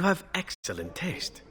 You have excellent taste.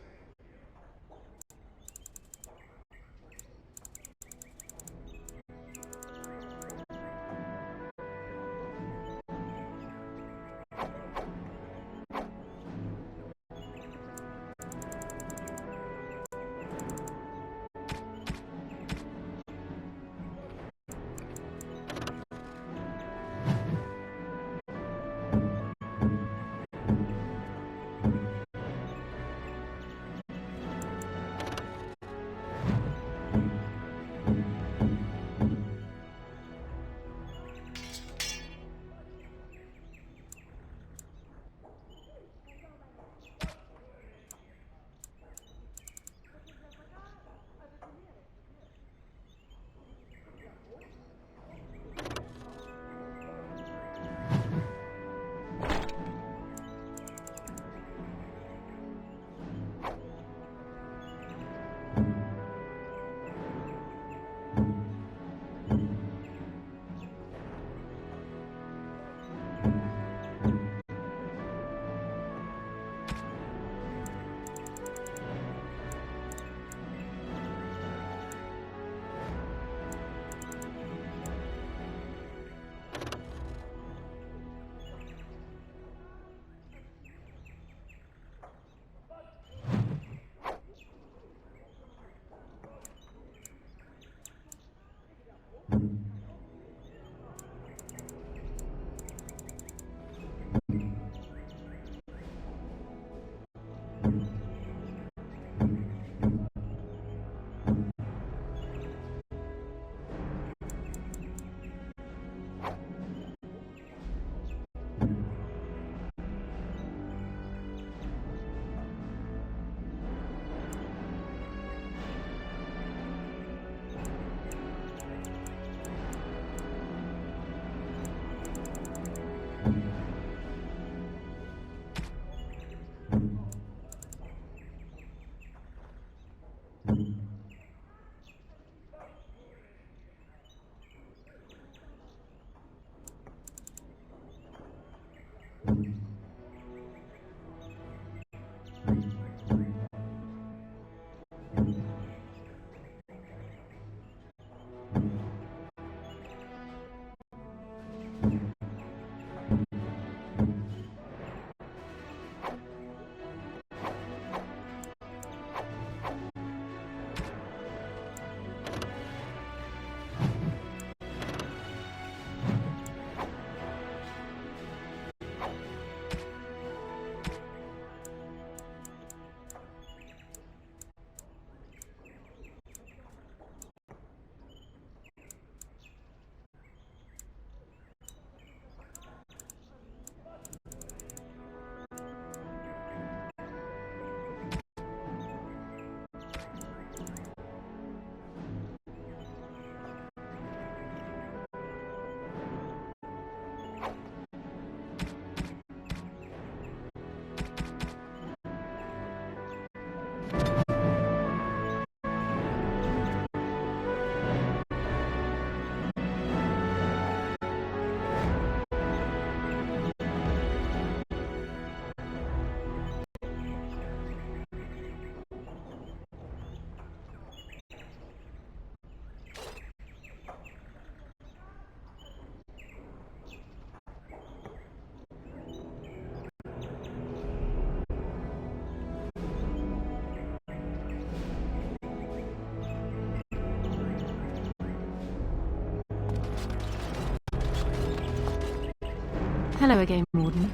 Hello again, Warden.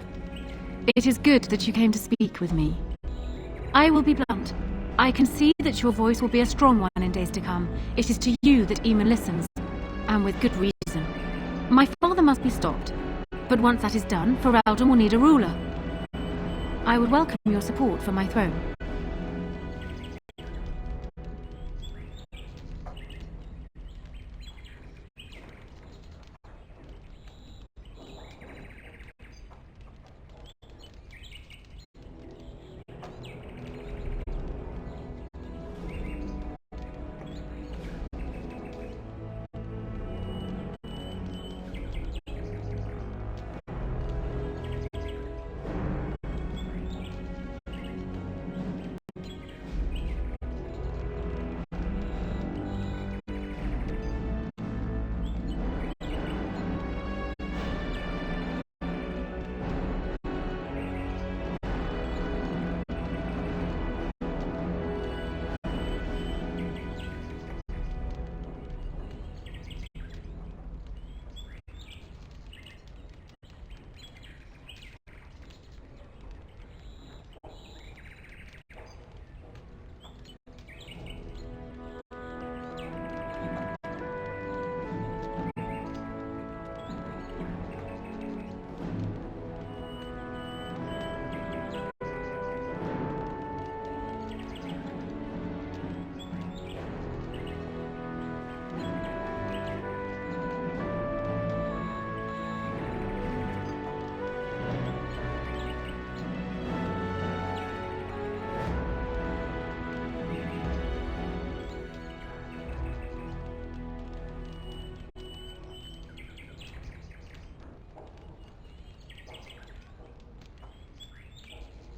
It is good that you came to speak with me. I will be blunt. I can see that your voice will be a strong one in days to come. It is to you that Eamon listens, and with good reason. My father must be stopped, but once that is done, Ferelden will need a ruler. I would welcome your support for my throne.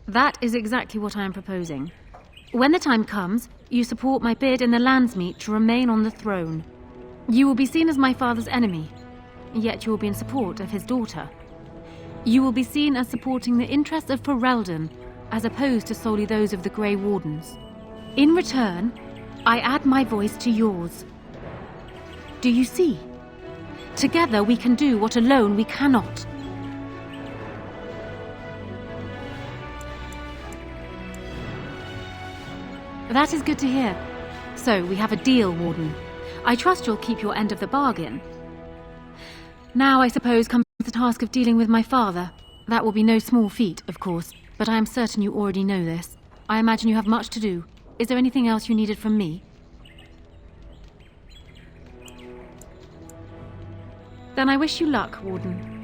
That is exactly what I am proposing. When the time comes, you support my bid in the Landsmeet to remain on the throne. You will be seen as my father's enemy, yet you will be in support of his daughter. You will be seen as supporting the interests of Ferelden, as opposed to solely those of the Grey Wardens. In return, I add my voice to yours. Do you see? Together we can do what alone we cannot. That is good to hear. So, we have a deal, Warden. I trust you'll keep your end of the bargain. Now, I suppose, comes the task of dealing with my father. That will be no small feat, of course, but I am certain you already know this. I imagine you have much to do. Is there anything else you needed from me? Then I wish you luck, Warden.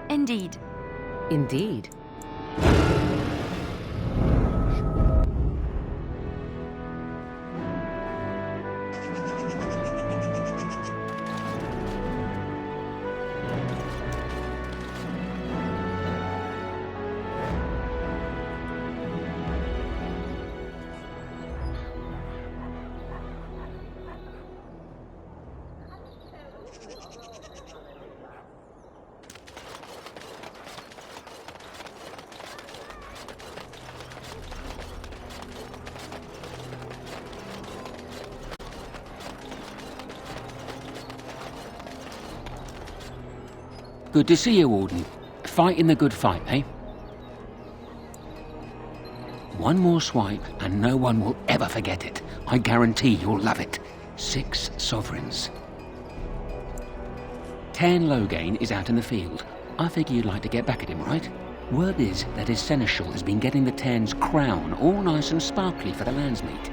Indeed. Indeed. Good to see you, Warden. Fighting the good fight, eh? One more swipe, and no one will ever forget it. I guarantee you'll love it. 6 sovereigns. Cairn Loghain is out in the field. I figure you'd like to get back at him, right? Word is that his seneschal has been getting the Cairn's crown all nice and sparkly for the Landsmeet.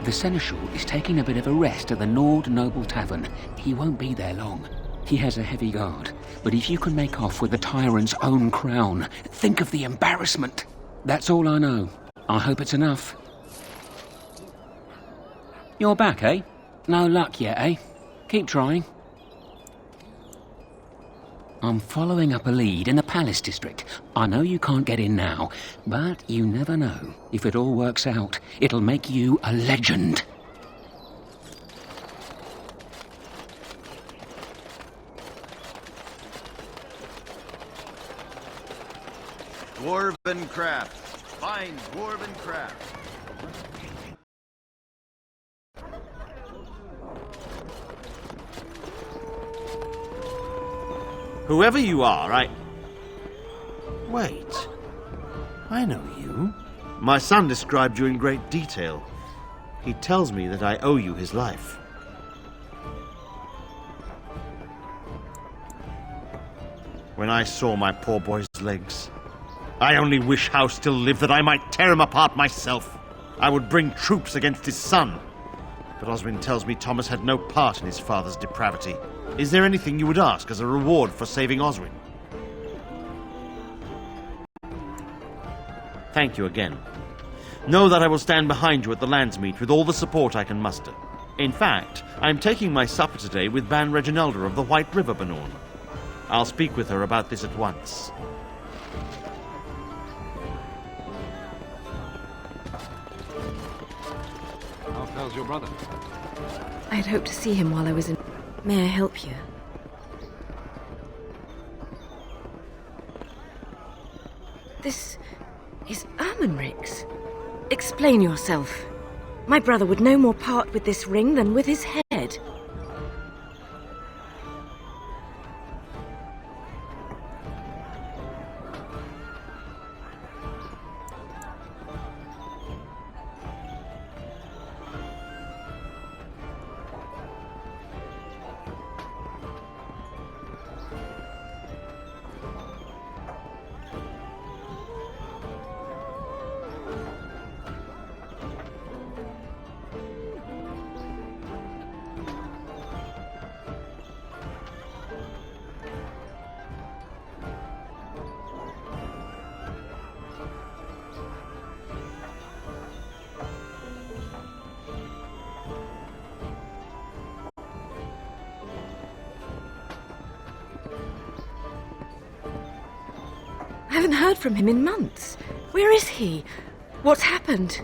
The seneschal is taking a bit of a rest at the Nord Noble Tavern. He won't be there long. He has a heavy guard, but if you can make off with the tyrant's own crown, think of the embarrassment. That's all I know. I hope it's enough. You're back, eh? No luck yet, eh? Keep trying. I'm following up a lead in the Palace District. I know you can't get in now, but you never know. If it all works out, it'll make you a legend. Dwarven craft. Fine dwarven craft. Whoever you are, Wait. I know you. My son described you in great detail. He tells me that I owe you his life. When I saw my poor boy's legs, I only wish House still lived that I might tear him apart myself. I would bring troops against his son. But Oswin tells me Thomas had no part in his father's depravity. Is there anything you would ask as a reward for saving Oswin? Thank you again. Know that I will stand behind you at the Landsmeet with all the support I can muster. In fact, I am taking my supper today with Ban Reginalda of the White River Banorn. I'll speak with her about this at once. How's your brother? I had hoped to see him while I was in... May I help you? This is Ermenric's. Explain yourself. My brother would no more part with this ring than with his head. I haven't heard from him in months. Where is he? What's happened?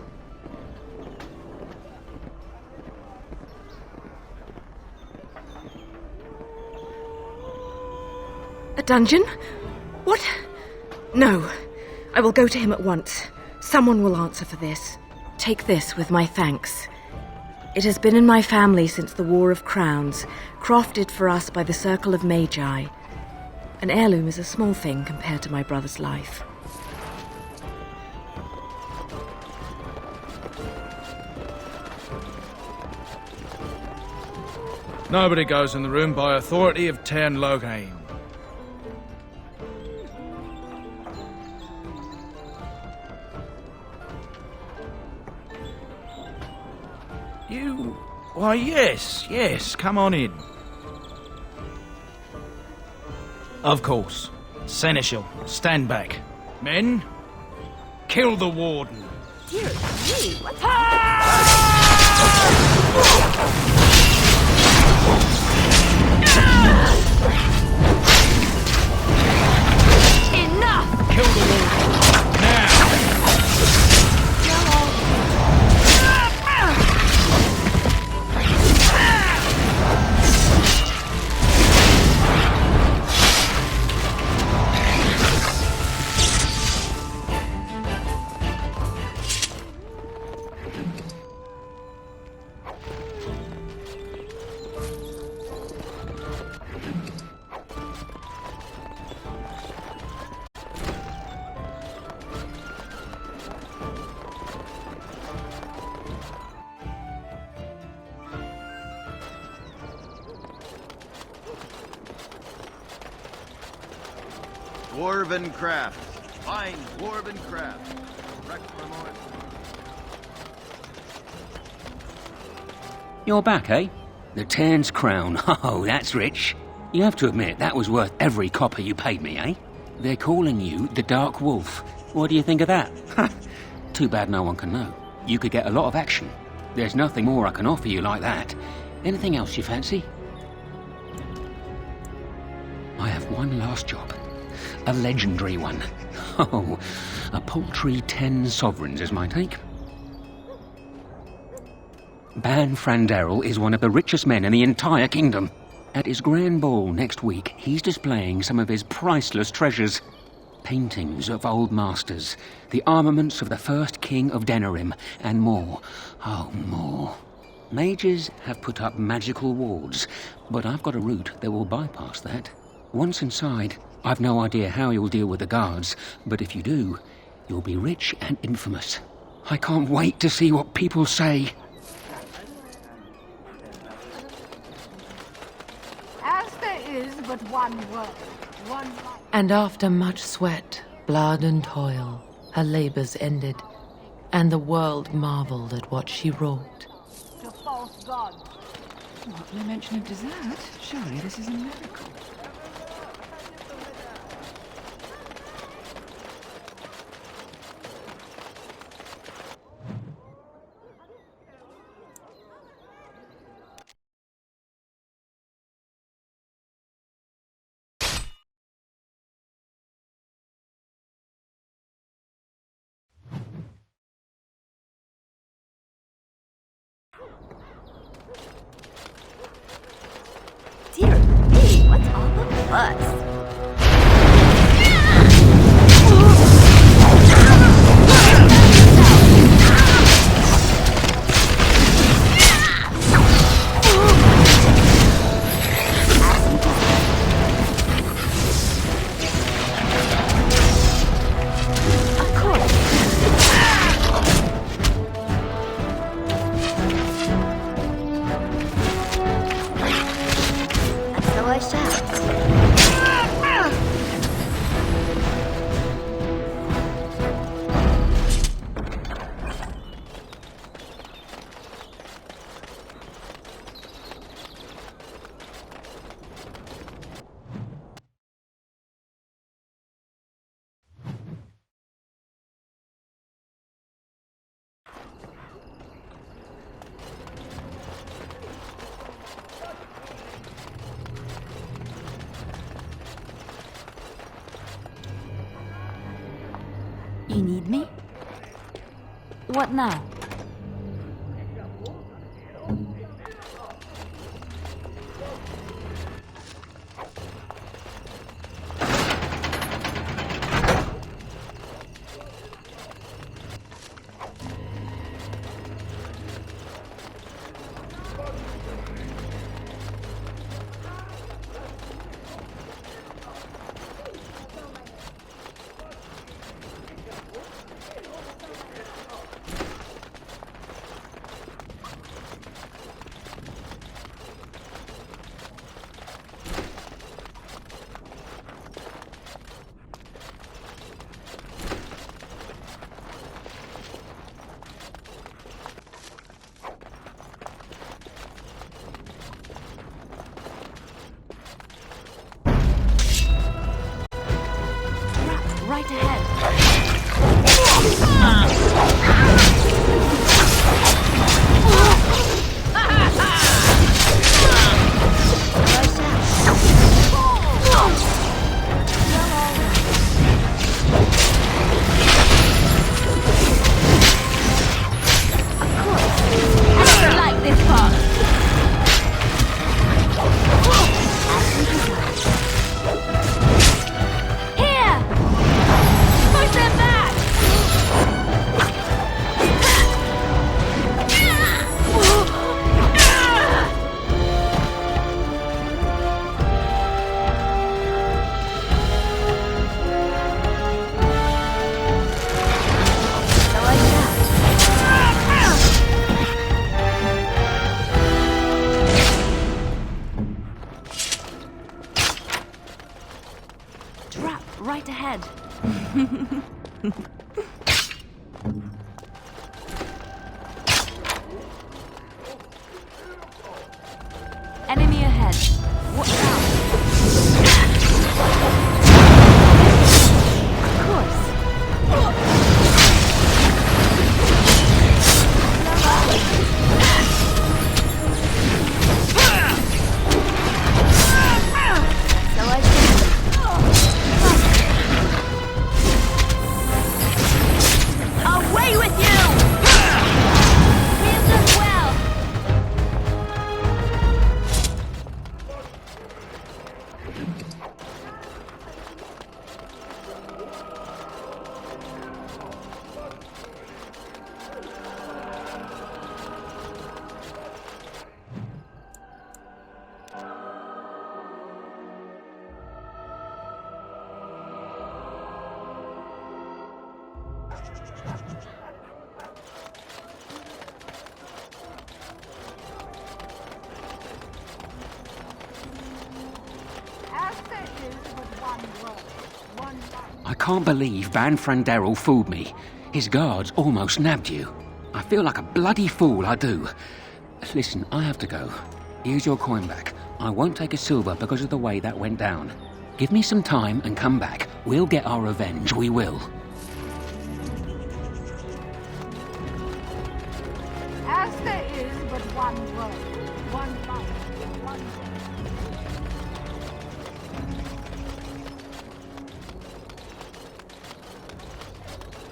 A dungeon? What? No. I will go to him at once. Someone will answer for this. Take this with my thanks. It has been in my family since the War of Crowns, crafted for us by the Circle of Magi. An heirloom is a small thing compared to my brother's life. Nobody goes in the room by authority of Tern Loghain. You... Why, yes, come on in. Of course. Seneschal, stand back. Men, kill the warden. Dear me, what's enough? Kill the warden. Now! Dwarven craft. Fine dwarven craft. Reclamor. You're back, eh? The Tern's crown. Oh, that's rich. You have to admit, that was worth every copper you paid me, eh? They're calling you the Dark Wolf. What do you think of that? Too bad no one can know. You could get a lot of action. There's nothing more I can offer you like that. Anything else you fancy? I have one last job. A legendary one. Oh, a paltry 10 sovereigns is my take. Ban Frandarel is one of the richest men in the entire kingdom. At his grand ball next week, he's displaying some of his priceless treasures. Paintings of old masters, the armaments of the first king of Denerim, and more. Oh, more. Mages have put up magical wards, but I've got a route that will bypass that. Once inside, I've no idea how you'll deal with the guards, but if you do, you'll be rich and infamous. I can't wait to see what people say. As there is but one world, one life. And after much sweat, blood and toil, her labours ended, and the world marvelled at what she wrought. To false gods. What, no mention of dessert? Surely this is a miracle. Dear me, what's you need me? What now? Right ahead. I don't like this part. Here! Push them back! So I Trap right ahead. Enemy ahead. Watch out. Of course. So I away with you! We've done well. As there is but one world, one life. I can't believe Ban Franderil fooled me. His guards almost nabbed you. I feel like a bloody fool, I do. Listen, I have to go. Here's your coin back. I won't take a silver because of the way that went down. Give me some time and come back. We'll get our revenge, we will. As there is but one world, one life, one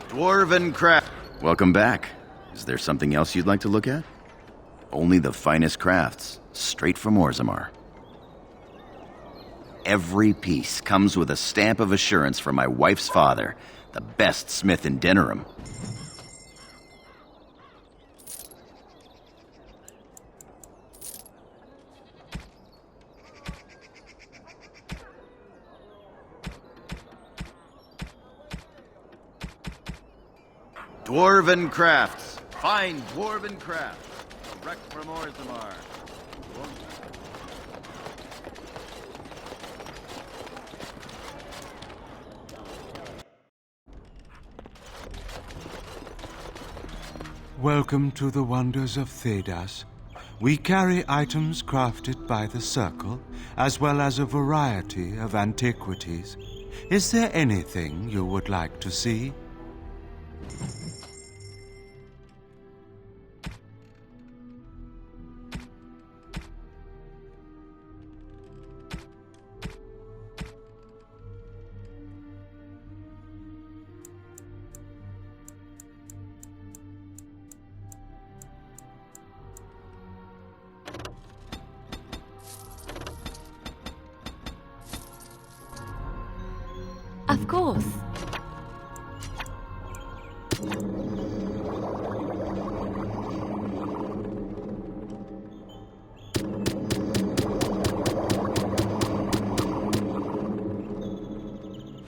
Dwarven craft. Welcome back. Is there something else you'd like to look at? Only the finest crafts, straight from Orzammar. Every piece comes with a stamp of assurance from my wife's father, the best smith in Denerim. Dwarven crafts. Fine dwarven crafts. Direct from Orzammar. Welcome to the wonders of Thedas. We carry items crafted by the Circle, as well as a variety of antiquities. Is there anything you would like to see? Of course.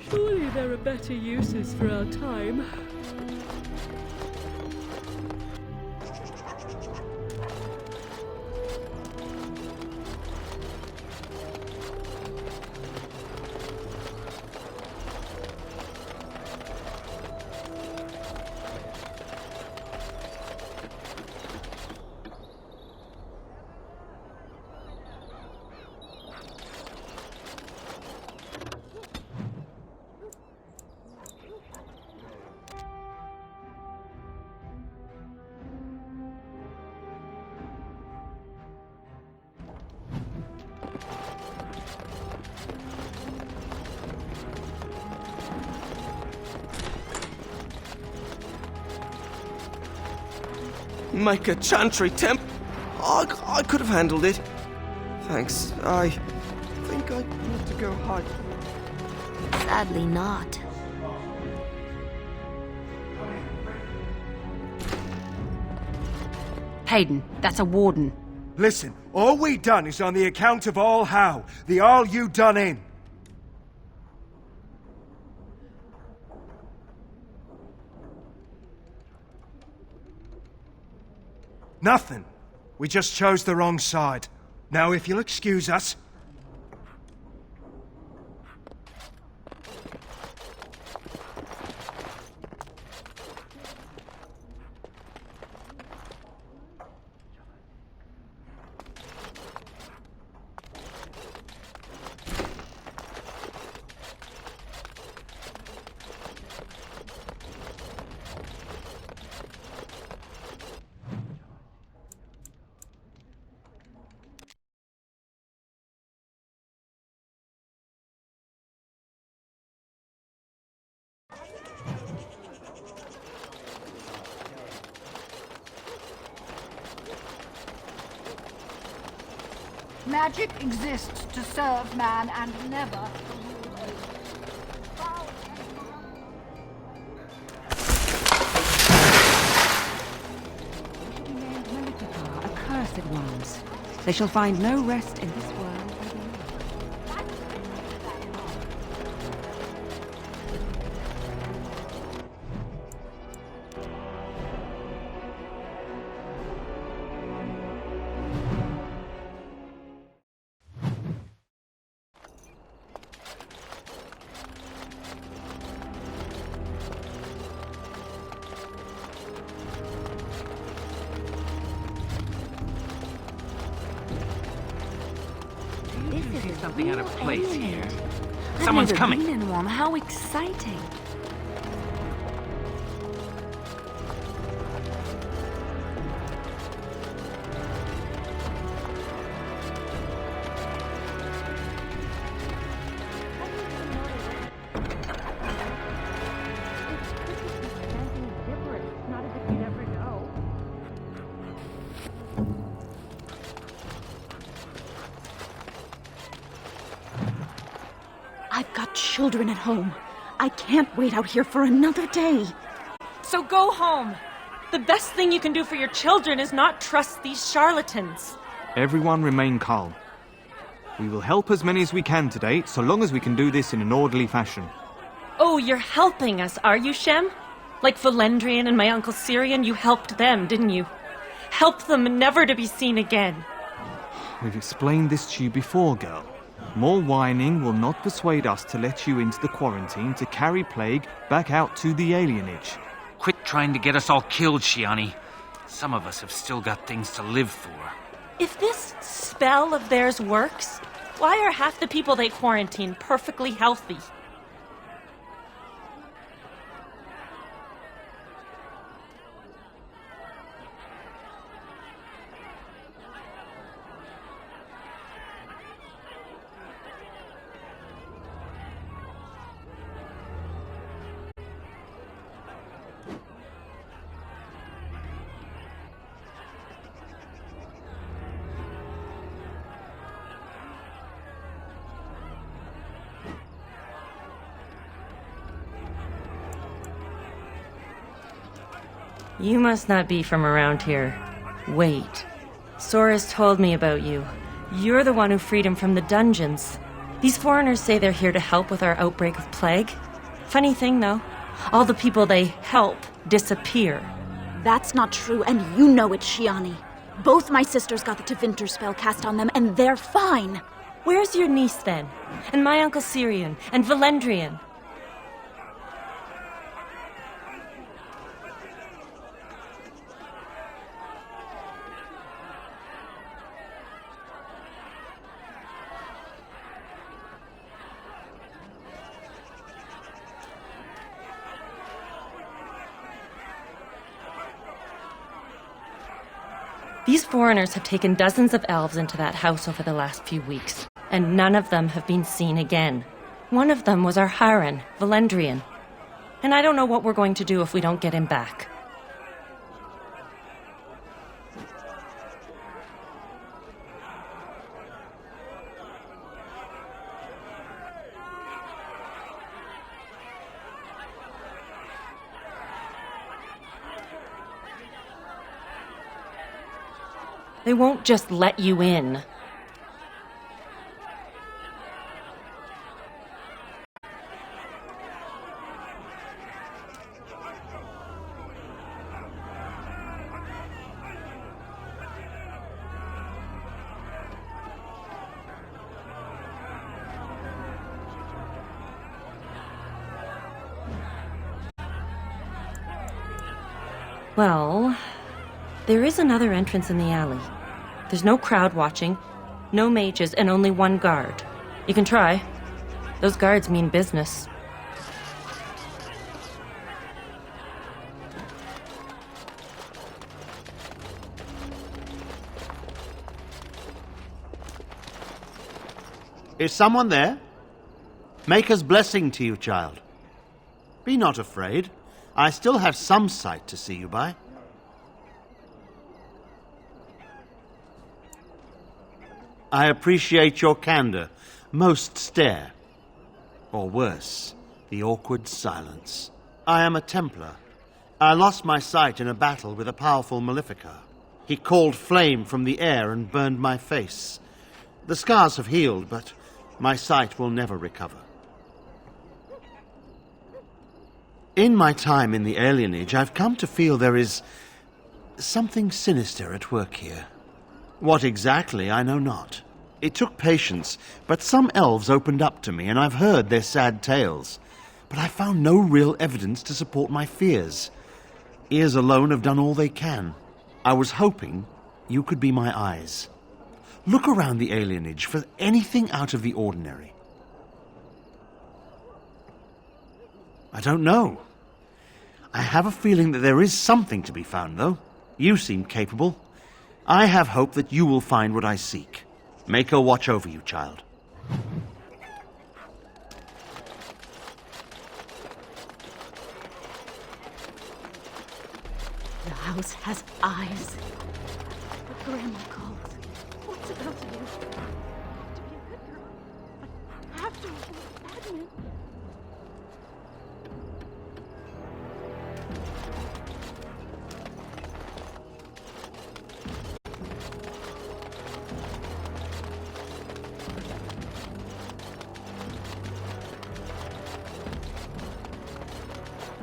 Surely there are better uses for our time. Make a chantry temp. I could have handled it. Thanks. I think I need to go hide. Sadly not. Hayden, that's a warden. Listen, all we done is on the account of all how. The all you done in. Nothing. We just chose the wrong side. Now, if you'll excuse us... Magic exists to serve man and never accursed ones. They shall find no rest in this world. Something out of place here. Someone's coming. I've never been in one. How exciting. I've got children at home. I can't wait out here for another day. So go home. The best thing you can do for your children is not trust these charlatans. Everyone remain calm. We will help as many as we can today, so long as we can do this in an orderly fashion. Oh, you're helping us, are you, Shem? Like Valendrian and my Uncle Syrian, you helped them, didn't you? Help them never to be seen again. We've explained this to you before, girl. More whining will not persuade us to let you into the quarantine to carry plague back out to the alienage. Quit trying to get us all killed, Shiani. Some of us have still got things to live for. If this spell of theirs works, why are half the people they quarantine perfectly healthy? You must not be from around here. Wait. Sora's told me about you. You're the one who freed him from the dungeons. These foreigners say they're here to help with our outbreak of plague. Funny thing, though. All the people they help disappear. That's not true, and you know it, Shiani. Both my sisters got the Tevinter spell cast on them, and they're fine. Where's your niece, then? And my Uncle Syrian? And Valendrian? These foreigners have taken dozens of elves into that house over the last few weeks, and none of them have been seen again. One of them was our Haran, Valendrian. And I don't know what we're going to do if we don't get him back. They won't just let you in. Well, there is another entrance in the alley. There's no crowd watching, no mages, and only one guard. You can try. Those guards mean business. Is someone there? Maker's blessing to you, child. Be not afraid. I still have some sight to see you by. I appreciate your candor. Most stare. Or worse, the awkward silence. I am a Templar. I lost my sight in a battle with a powerful Maleficar. He called flame from the air and burned my face. The scars have healed, but my sight will never recover. In my time in the alienage, I've come to feel there is something sinister at work here. What exactly, I know not. It took patience, but some elves opened up to me, and I've heard their sad tales. But I found no real evidence to support my fears. Ears alone have done all they can. I was hoping you could be my eyes. Look around the alienage for anything out of the ordinary. I don't know. I have a feeling that there is something to be found, though. You seem capable. I have hope that you will find what I seek. Maker watch over you, child. The house has eyes. What Grandma calls. What's it about to you? To be a good girl, but after Edmund.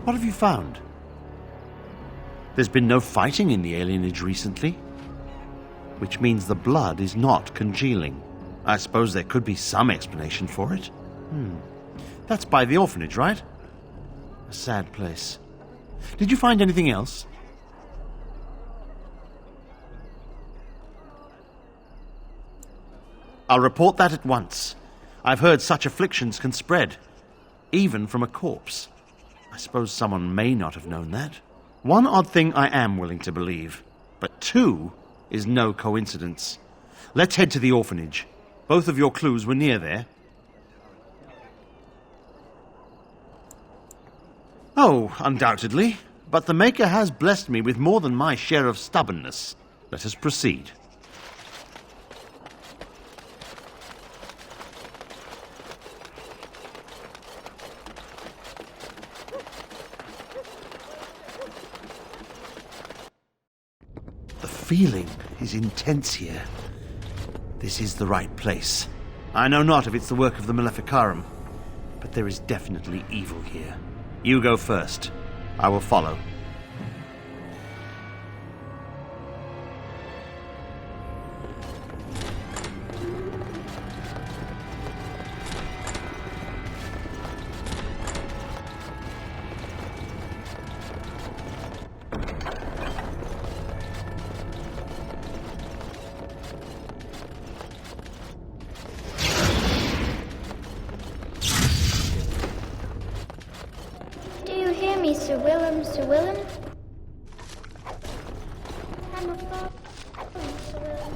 What have you found? There's been no fighting in the alienage recently, which means the blood is not congealing. I suppose there could be some explanation for it. That's by the orphanage, right? A sad place. Did you find anything else? I'll report that at once. I've heard such afflictions can spread, even from a corpse. I suppose someone may not have known that. One odd thing I am willing to believe, but two is no coincidence. Let's head to the orphanage. Both of your clues were near there. Oh, undoubtedly. But the Maker has blessed me with more than my share of stubbornness. Let us proceed. feeling is intense here. This is the right place. I know not if it's the work of the Maleficarum, but there is definitely evil here. You go first. I will follow. Sir Willem, Sir Willem? I'm a fool, Sir Willem.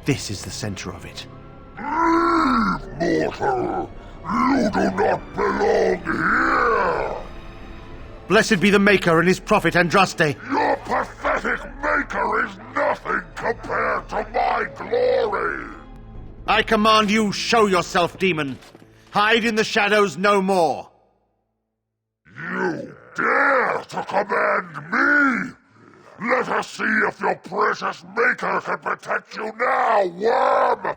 This is the center of it. Leave, mortal! You do not belong here! Blessed be the Maker and his prophet Andraste. Your pathetic Maker is nothing compared to my glory! I command you, show yourself, demon. Hide in the shadows no more. You dare to command me? Let us see if your precious Maker can protect you now, worm!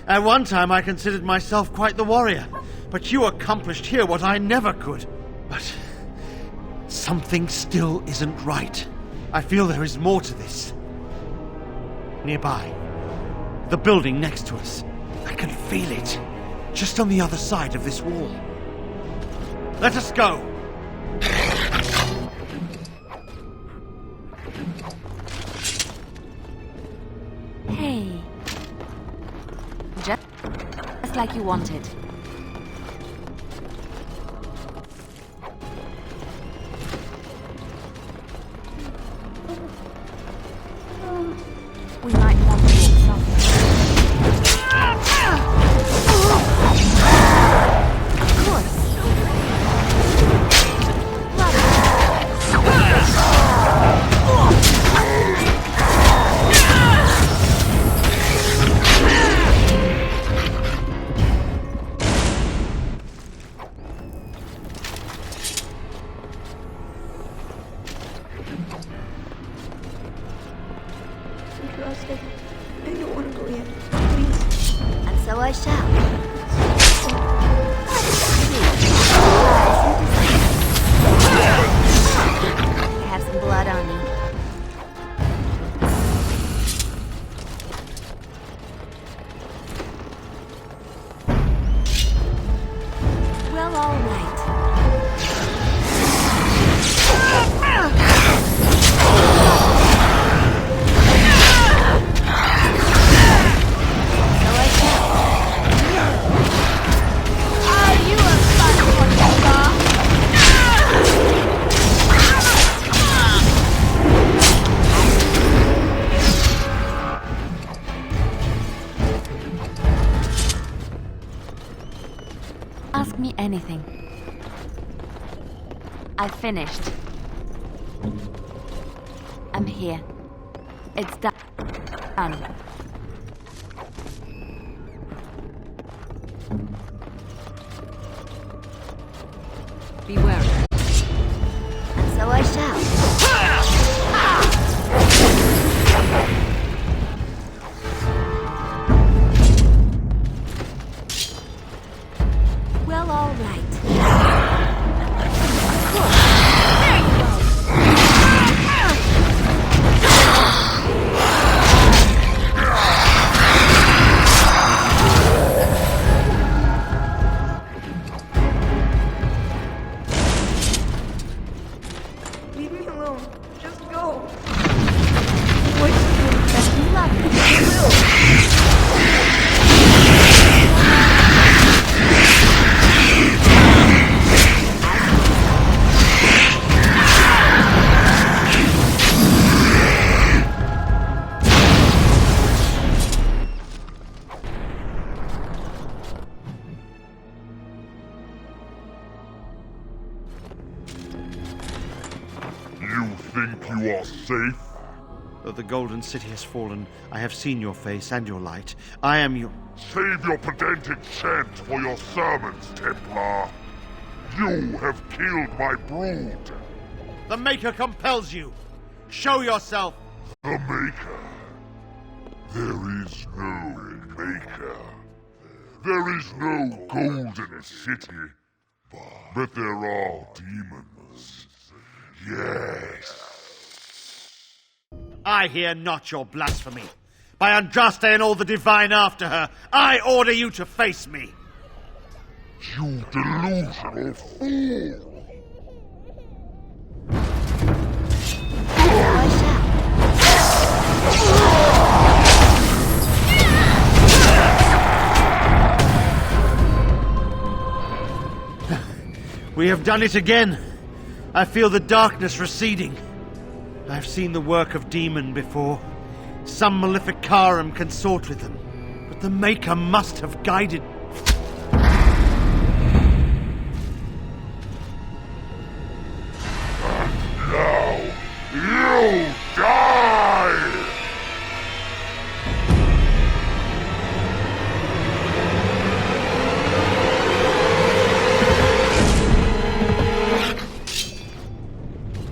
At one time I considered myself quite the warrior, but you accomplished here what I never could. But something still isn't right. I feel there is more to this. Nearby, the building next to us. I can feel it, just on the other side of this wall. Let us go! Hey. Just like you wanted. We might want to walk somewhere. Of course. I don't want to go yet. Please. And so I shall. I have some blood on me. me anything. I've finished. I'm here. It's done. Be wary. And so I shall. Well, all right. Leave me alone. Just go. You think you are safe? Though the Golden City has fallen, I have seen your face and your light. I am your... Save your pedantic chant for your sermons, Templar. You have killed my brood. The Maker compels you. Show yourself. The Maker. There is no Maker. There is no Golden City. But there are demons. Yes. I hear not your blasphemy. By Andraste and all the divine after her, I order you to face me. You delusional fool. We have done it again. I feel the darkness receding. I've seen the work of demon before. Some Maleficarum consort with them. But the Maker must have guided... Now, you die!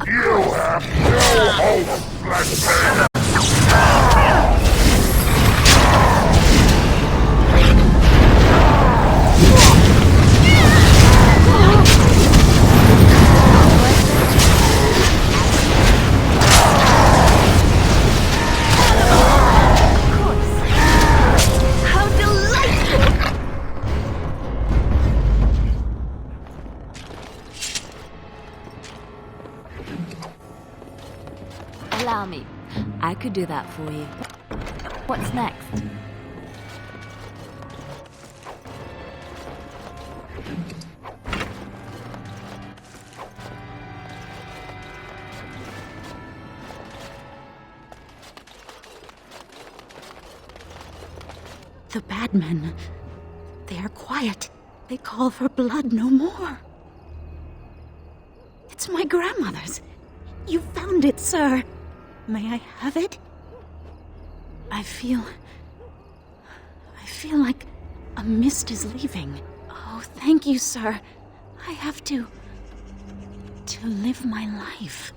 You have no hope, Blackbane! How delightful! Allow me. I could do that for you. What's next? The bad men. They are quiet. They call for blood no more. It's my grandmother's. You found it, sir. May I have it? I feel like a mist is leaving. Oh, thank you, sir. I have to live my life.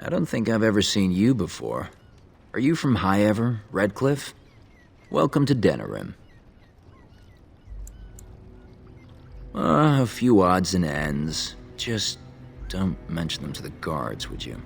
I don't think I've ever seen you before. Are you from Highever, Redcliffe? Welcome to Denerim. A few odds and ends. Just don't mention them to the guards, would you?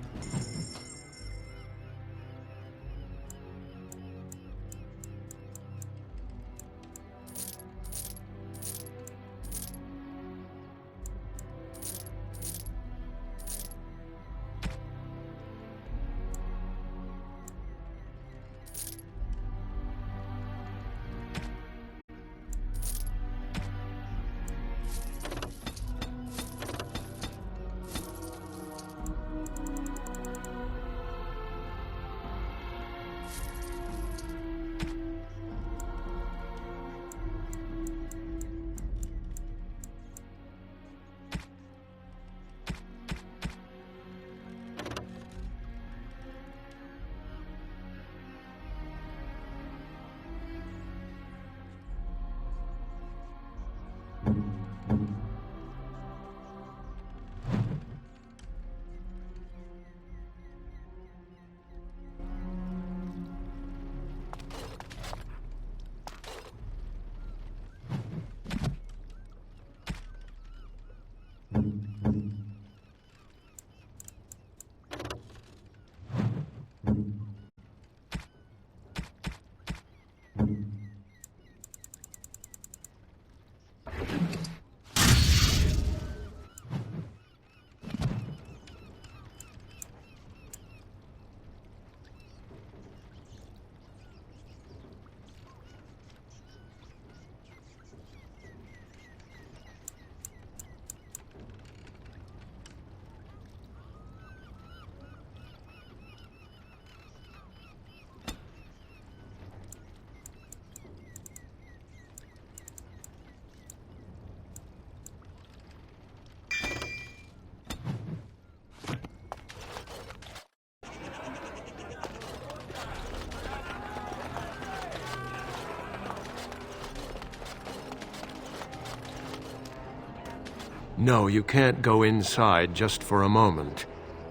No, you can't go inside just for a moment.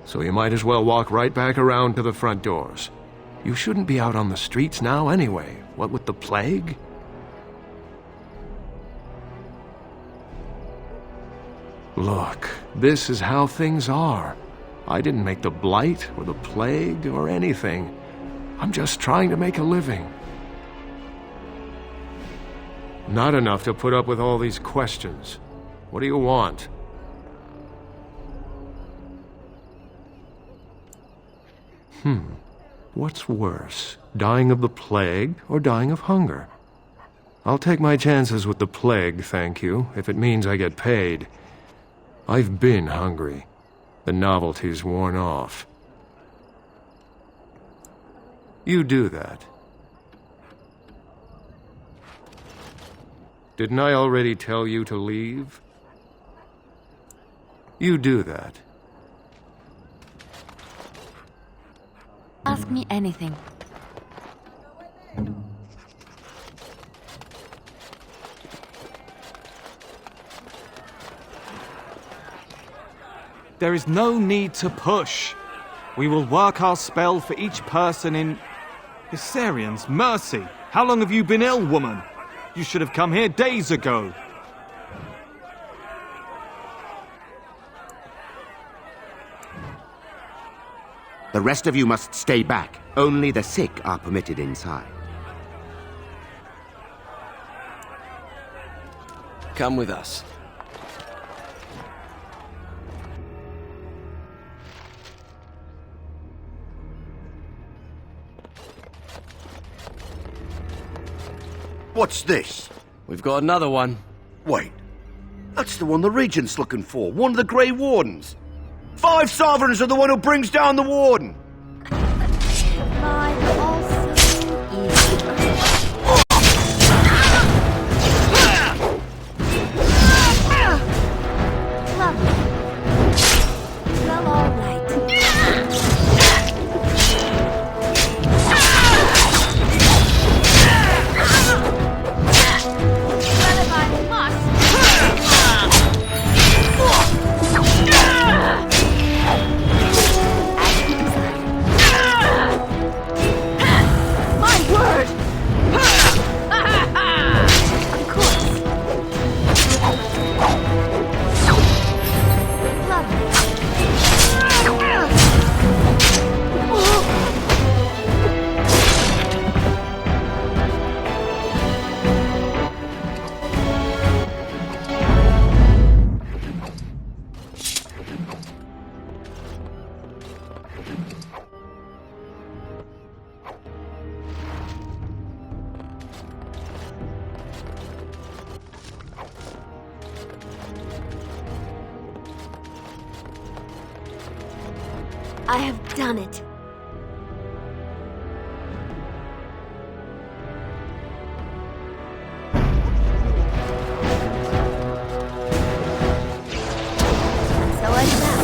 So you might as well walk right back around to the front doors. You shouldn't be out on the streets now anyway, what with the plague? Look, this is how things are. I didn't make the blight or the plague or anything. I'm just trying to make a living. Not enough to put up with all these questions. What do you want? What's worse, dying of the plague or dying of hunger? I'll take my chances with the plague, thank you, if it means I get paid. I've been hungry. The novelty's worn off. You do that. Didn't I already tell you to leave? You do that. Ask me anything. There is no need to push. We will work our spell for each person in... Hysarians, mercy! How long have you been ill, woman? You should have come here days ago. The rest of you must stay back. Only the sick are permitted inside. Come with us. What's this? We've got another one. Wait. That's the one the Regent's looking for. One of the Grey Wardens. 5 sovereigns are the one who brings down the Warden. I have done it. And so I shall.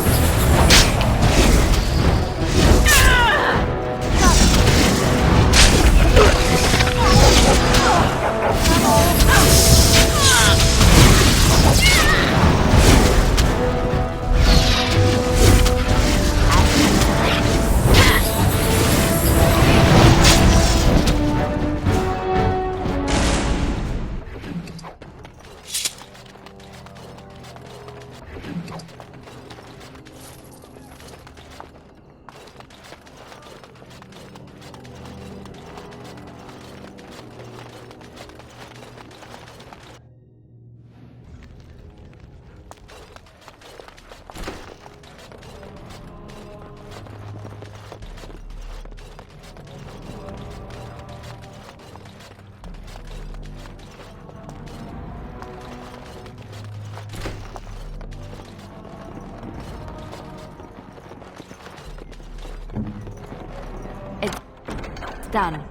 Done.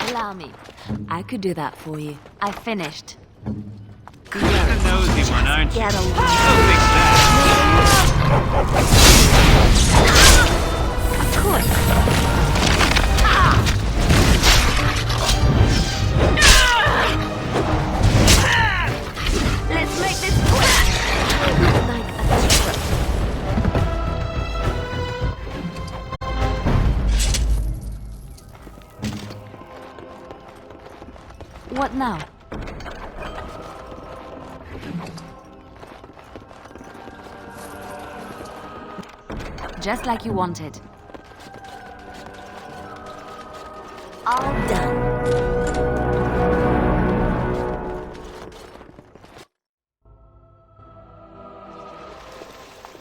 Allow me. I could do that for you. I finished. You better know nosy one, aren't you? Get along. I'll fix that. Of course. Let's make this quick. Like a trip. What now? Just like you wanted. All done.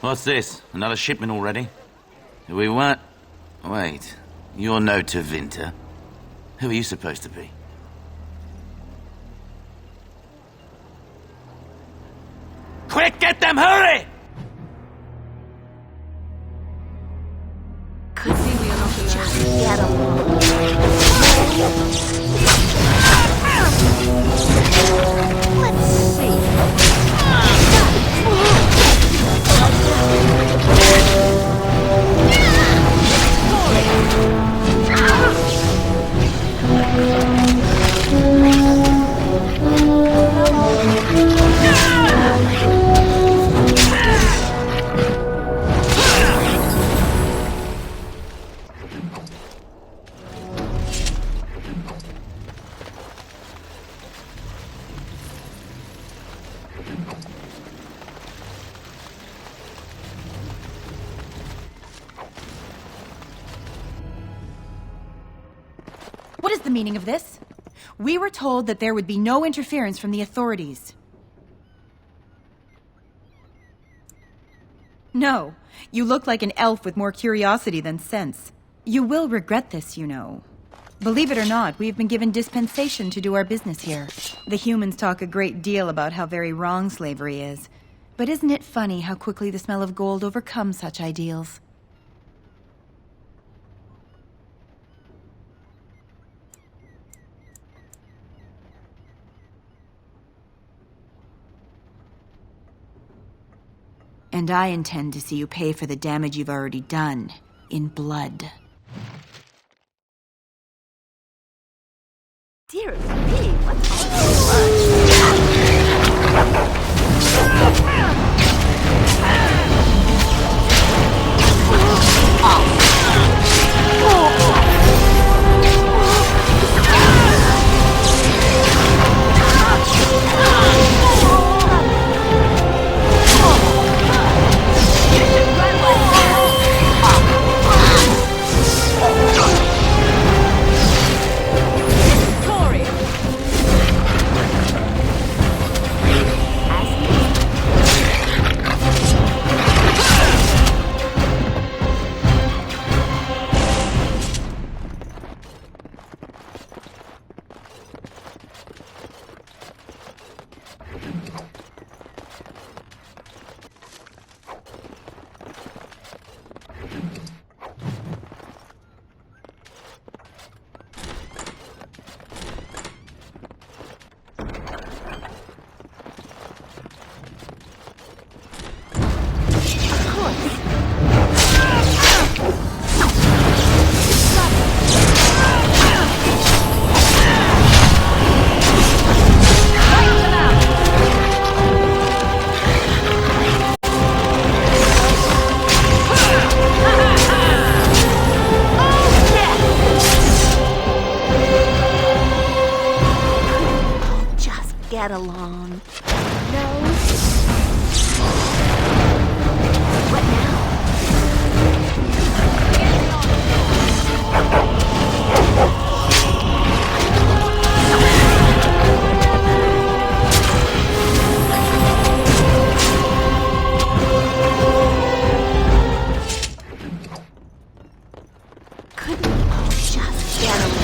What's this? Another shipment already? We weren't... Wait. You're no Tevinter. Who are you supposed to be? Quick, get them, hurry! Could be we are not just get along. Let's see. What is the meaning of this? We were told that there would be no interference from the authorities. No, you look like an elf with more curiosity than sense. You will regret this, you know. Believe it or not, we have been given dispensation to do our business here. The humans talk a great deal about how very wrong slavery is. But isn't it funny how quickly the smell of gold overcomes such ideals? And I intend to see you pay for the damage you've already done, in blood. Dear me, what's all get along. No. What now? Couldn't we all just get along? No.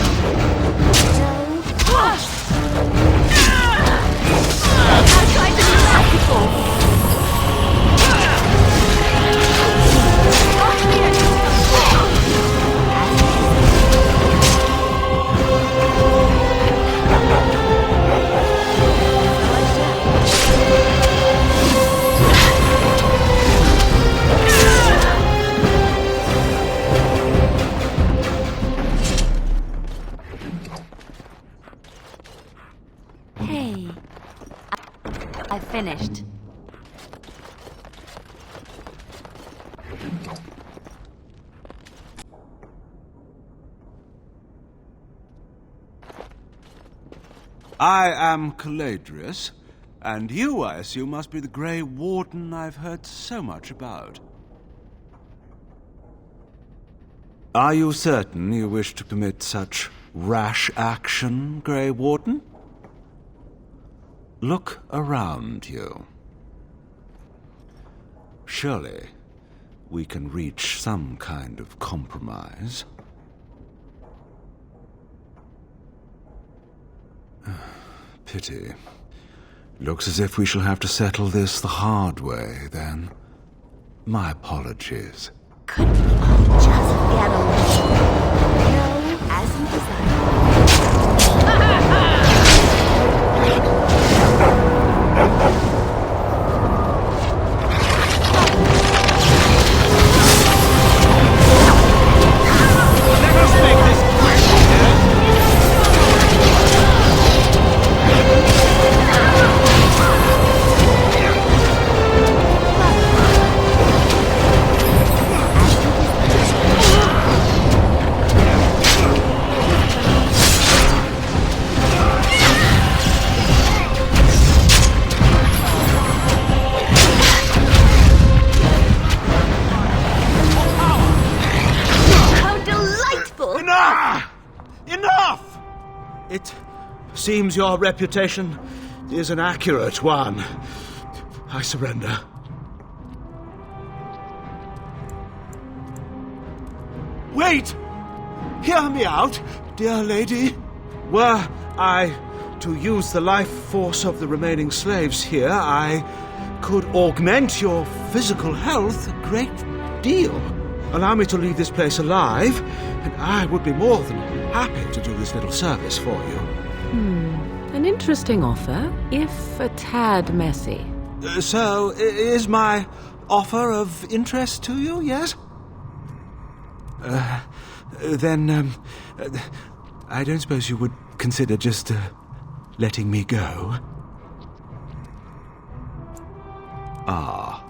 I tried to be practical. Like that. finished. I am Caladrius, and you, I assume, must be the Grey Warden I've heard so much about. Are you certain you wish to commit such rash action, Grey Warden? Look around you. Surely we can reach some kind of compromise. Pity. Looks as if we shall have to settle this the hard way, then. My apologies. Couldn't we all just get along? No, as you Seems your reputation is an accurate one. I surrender. Wait! Hear me out, dear lady. Were I to use the life force of the remaining slaves here, I could augment your physical health a great deal. Allow me to leave this place alive, and I would be more than happy to do this little service for you. An interesting offer, if a tad messy. So, is my offer of interest to you, yes? Then, I don't suppose you would consider just letting me go? Ah.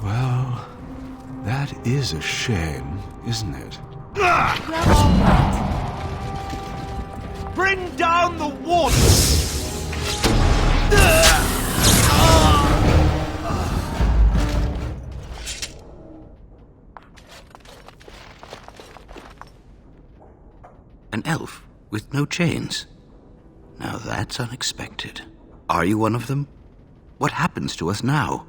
Well, that is a shame, isn't it? Bring down the warden! An elf with no chains. Now that's unexpected. Are you one of them? What happens to us now?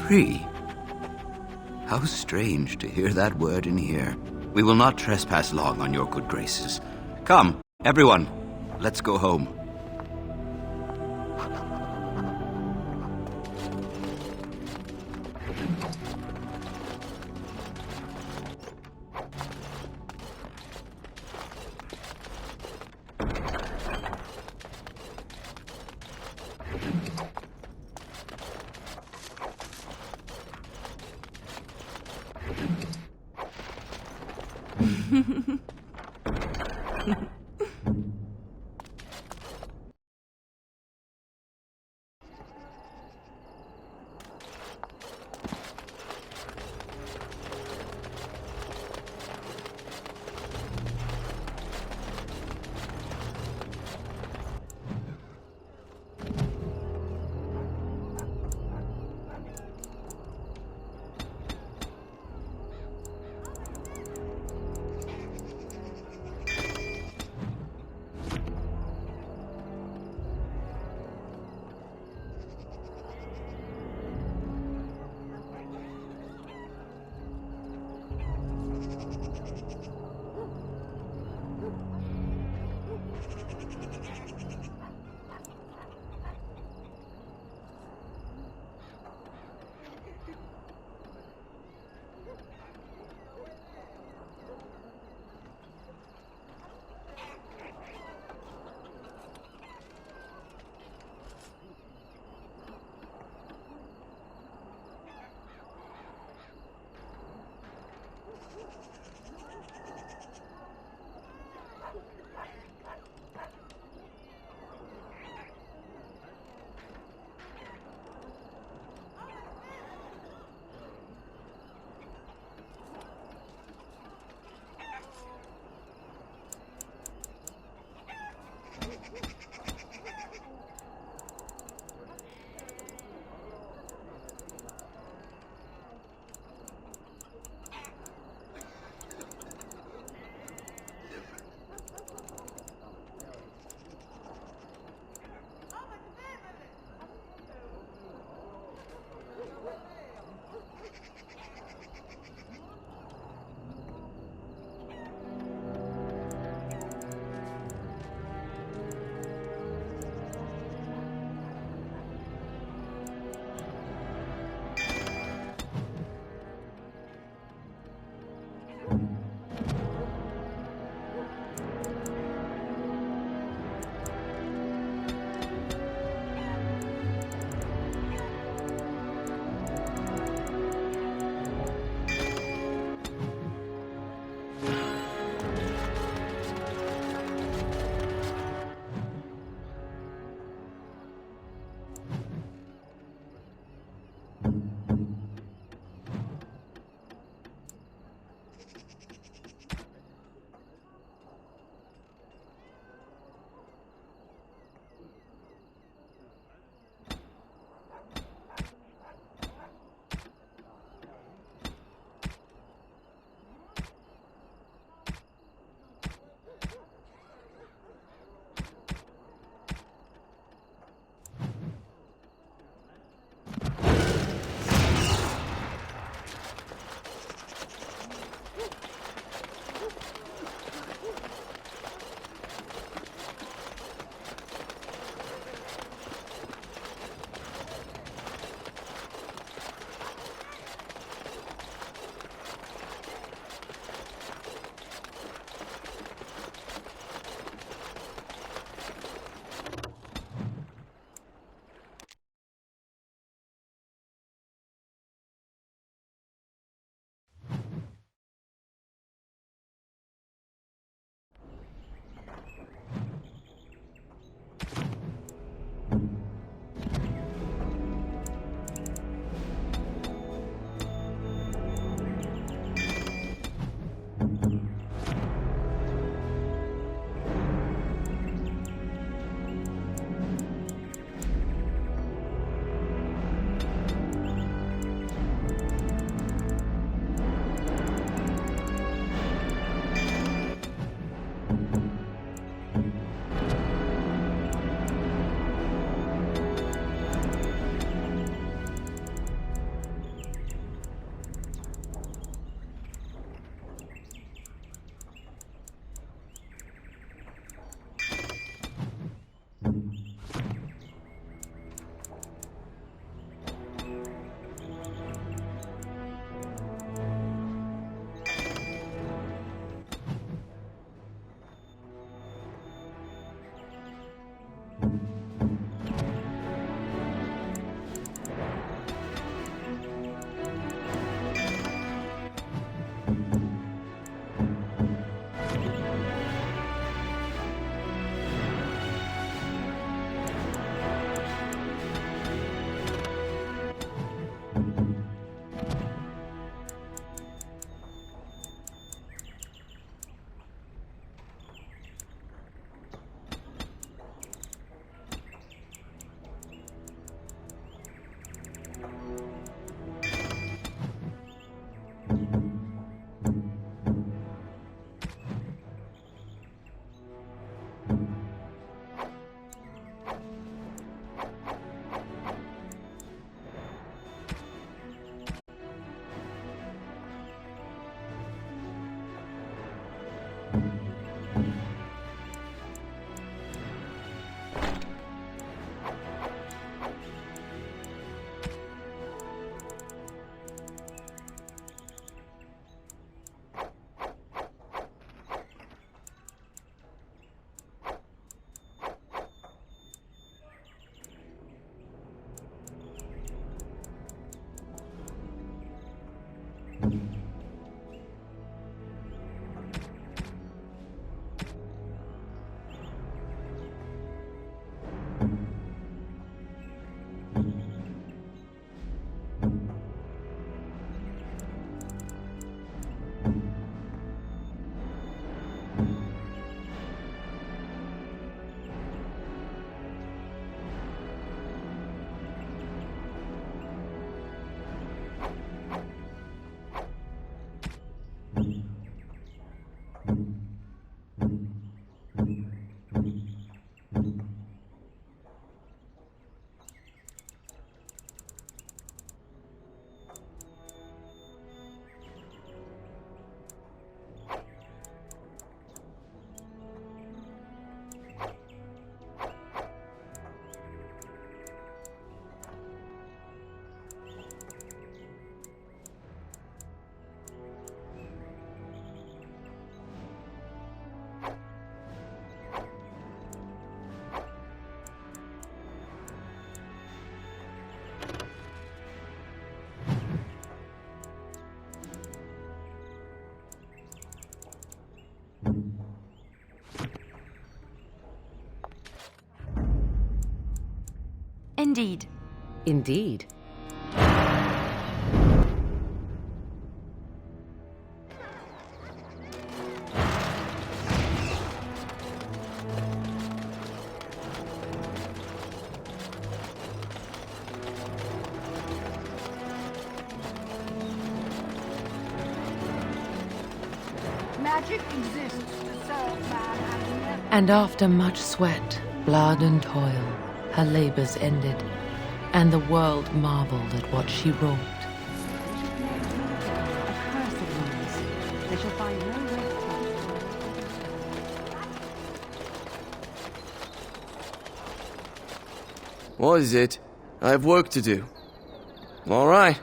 Free? How strange to hear that word in here. We will not trespass long on your good graces. Come, everyone, let's go home. Indeed. Indeed. Magic exists to serve man and And after much sweat, blood and toil, her labors ended, and the world marveled at what she wrought. Accursed ones. They shall find no rest. What is it? I have work to do. All right.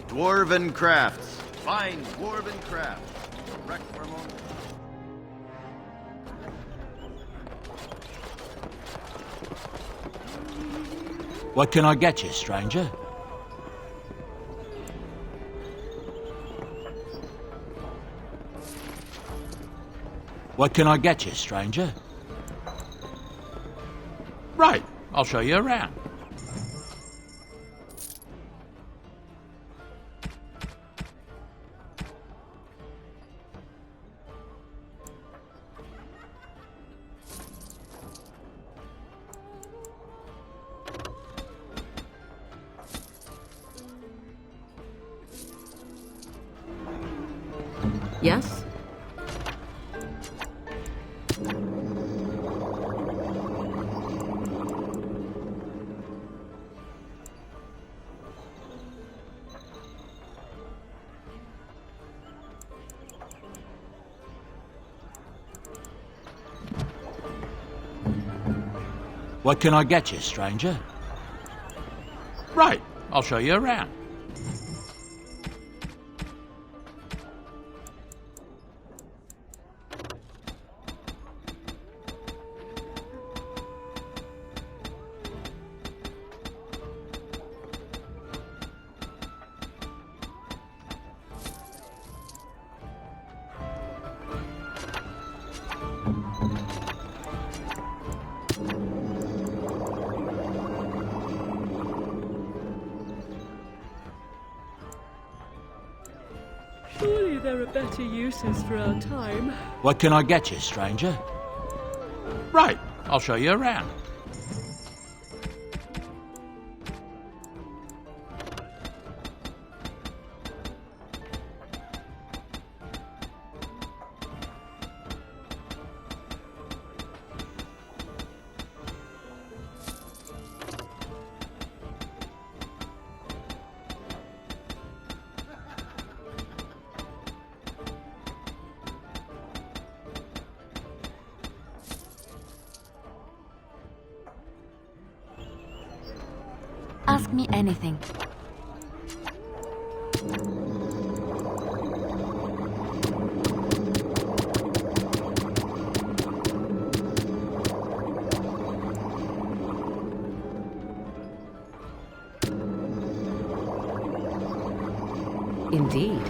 Dwarven crafts. Fine dwarven crafts. Correct for a moment. What can I get you, stranger? What can I get you, stranger? Right, I'll show you around. Yes? What can I get you, stranger? Right, I'll show you around. Surely there are better uses for our time. What can I get you, stranger? Right, I'll show you around. Ask me anything. Indeed.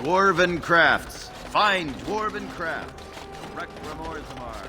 Dwarven crafts. Fine dwarven crafts. Rekramor'Zamar.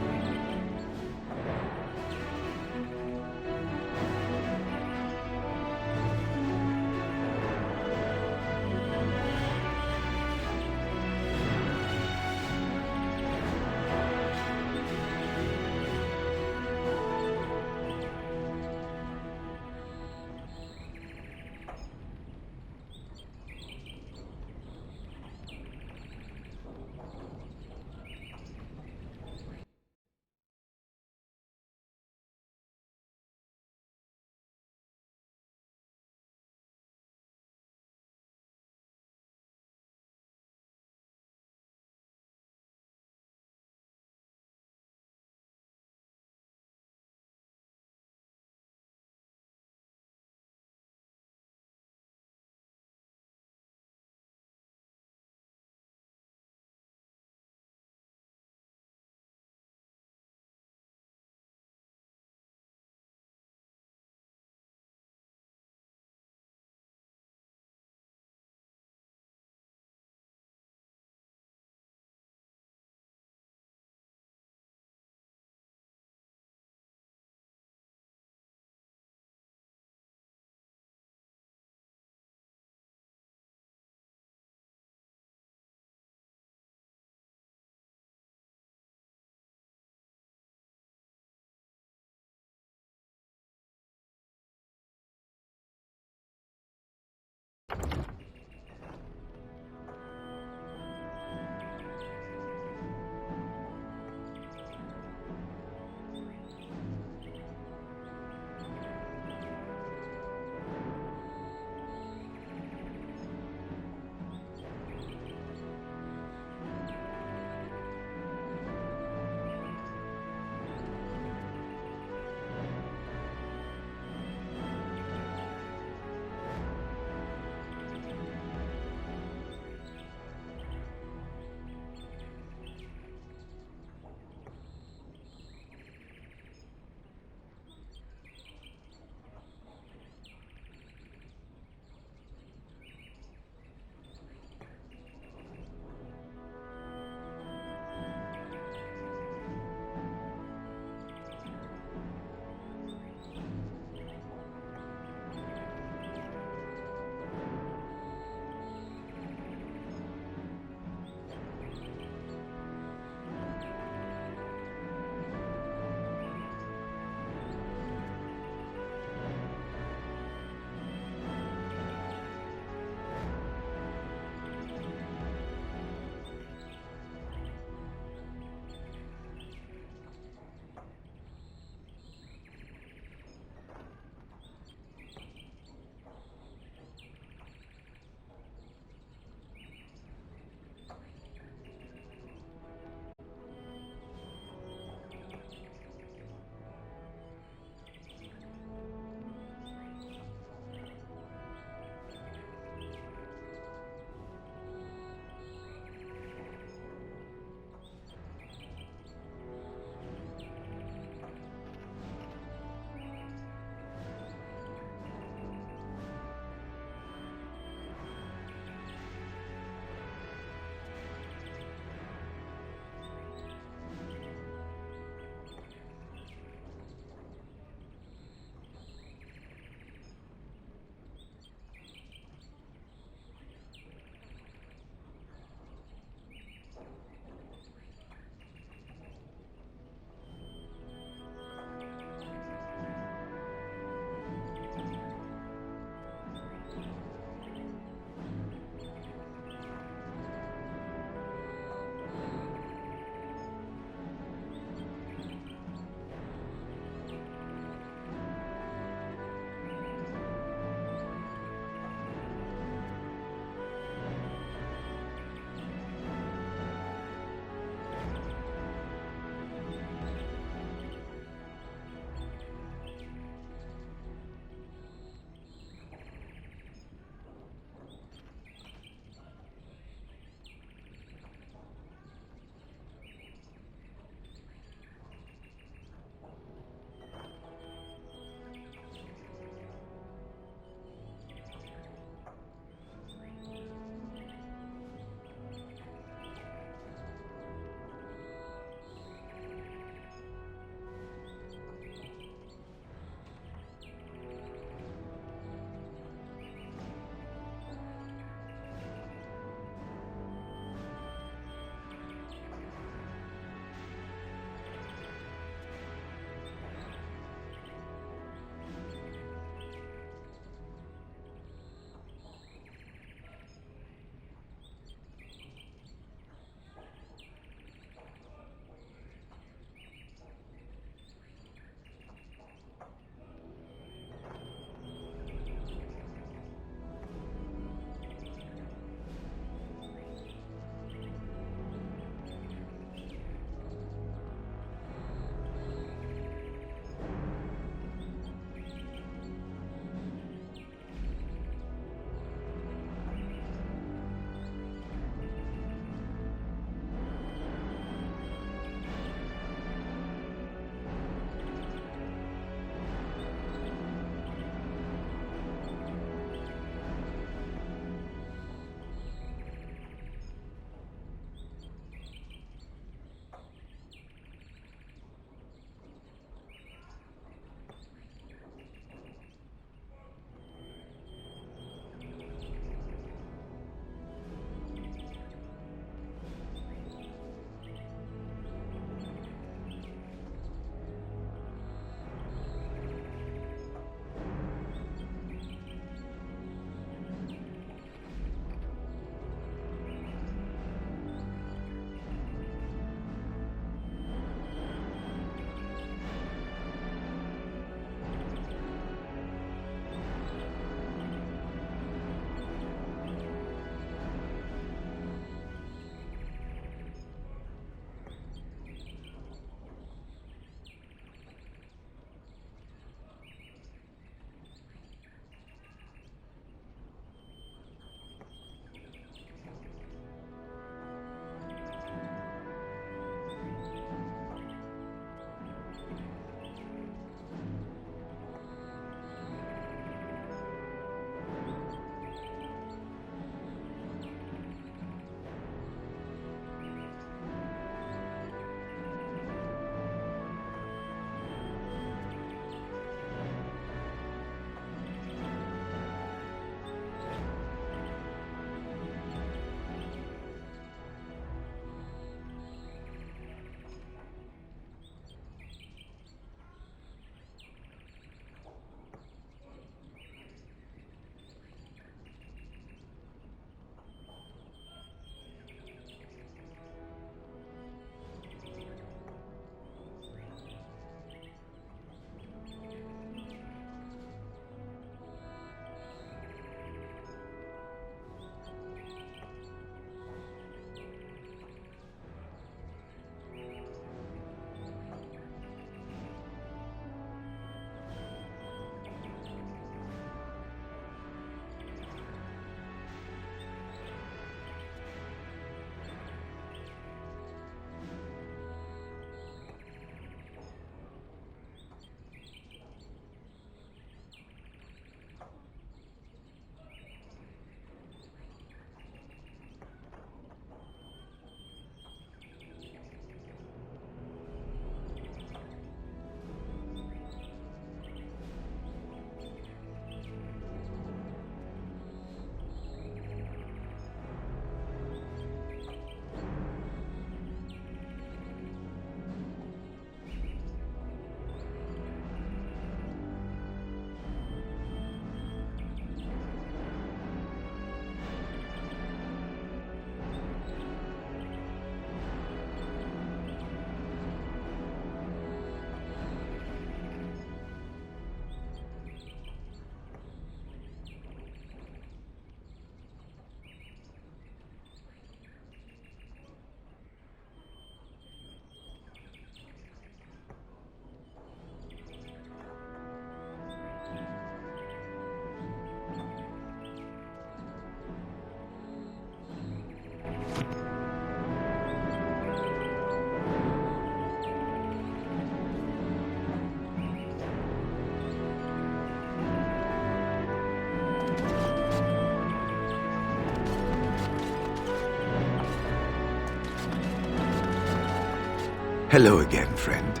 Hello again, friend.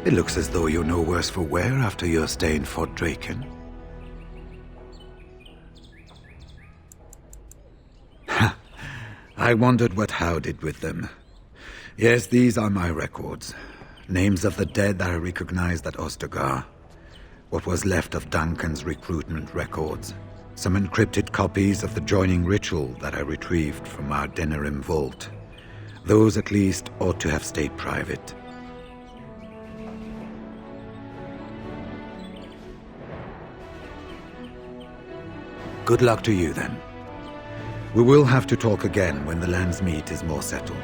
It looks as though you're no worse for wear after your stay in Fort Draken. I wondered what Howe did with them. Yes, these are my records. Names of the dead that I recognized at Ostagar. What was left of Duncan's recruitment records. Some encrypted copies of the joining ritual that I retrieved from our Denerim vault. Those, at least, ought to have stayed private. Good luck to you, then. We will have to talk again when the land's meat is more settled.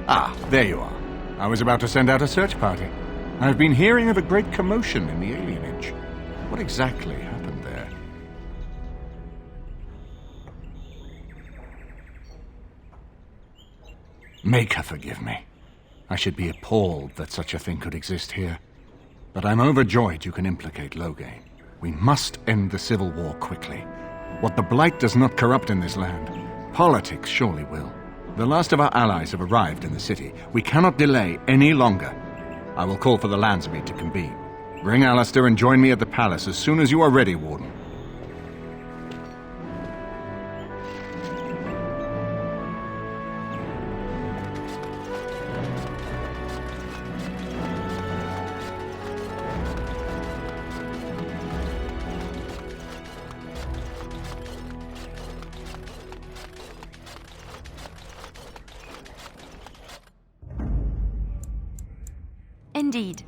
Ah, there you are. I was about to send out a search party. I've been hearing of a great commotion in the alienage. What exactly happened there? Make her forgive me. I should be appalled that such a thing could exist here. But I'm overjoyed you can implicate Loghain. We must end the civil war quickly. What the Blight does not corrupt in this land, politics surely will. The last of our allies have arrived in the city. We cannot delay any longer. I will call for the Landsmeet to convene. Bring Alistair and join me at the palace as soon as you are ready, Warden. Indeed.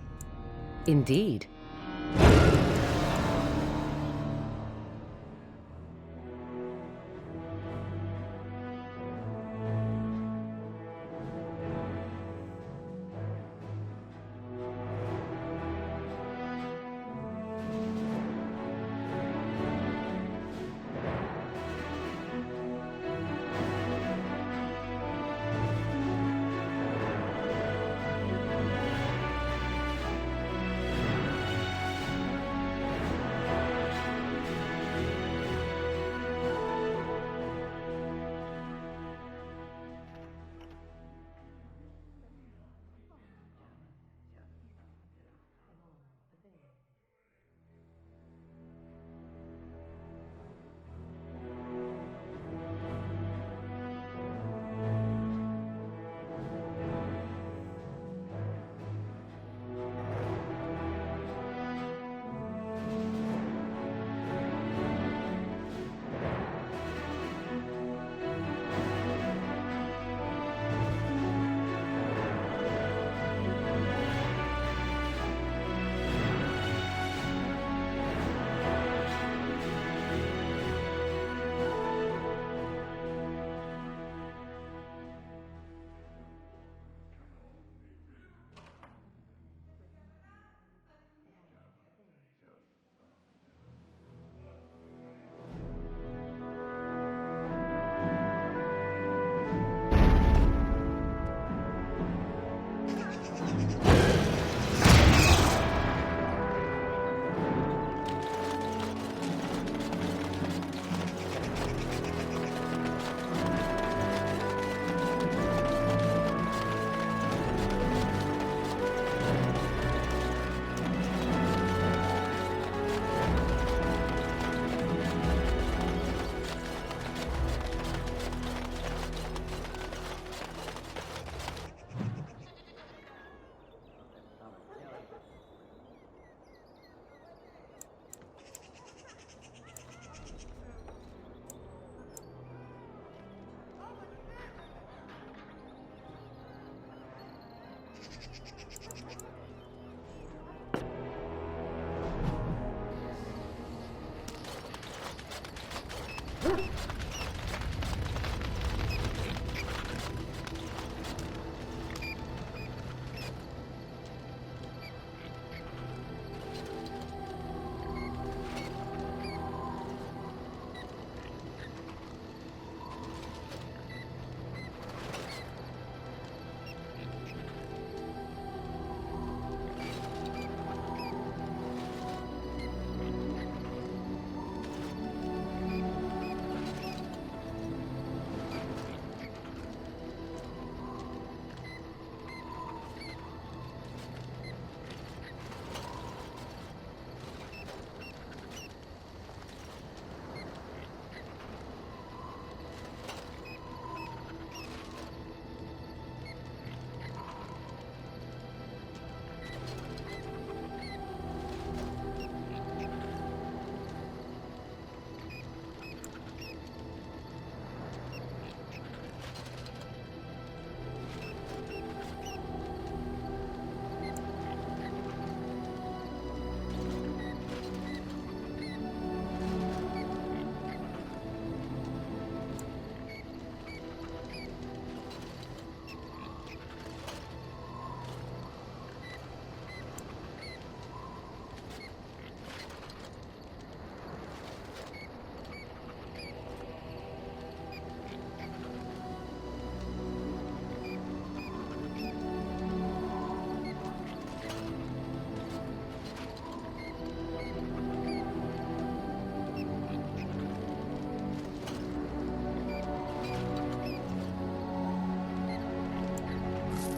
Indeed.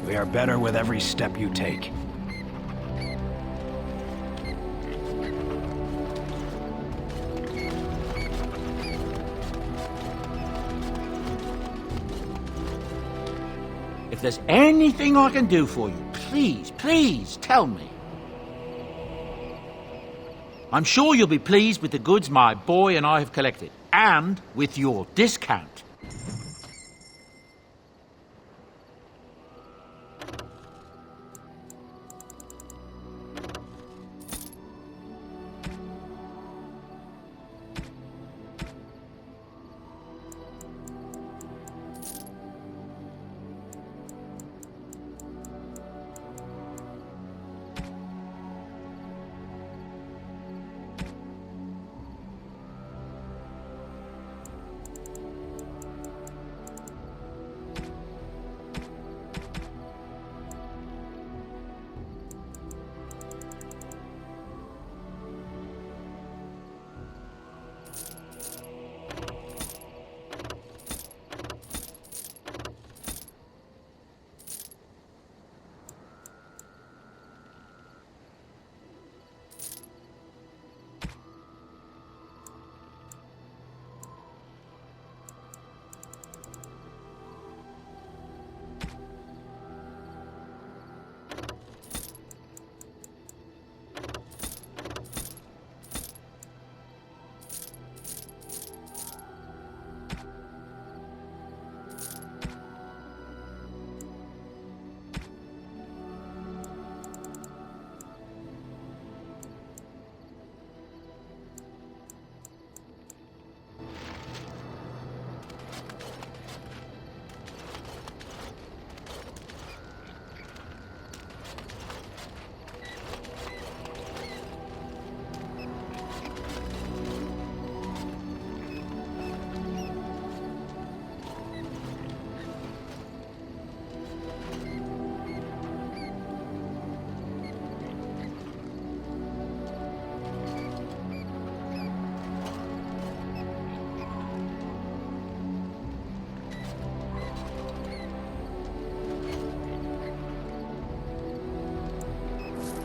We are better with every step you take. If there's anything I can do for you, please, please tell me. I'm sure you'll be pleased with the goods my boy and I have collected, and with your discount.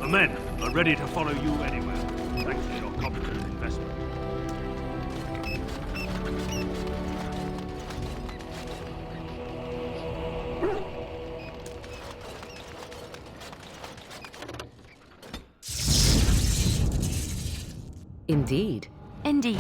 The men are ready to follow you anywhere, thanks to your competent investment. Indeed. Indeed.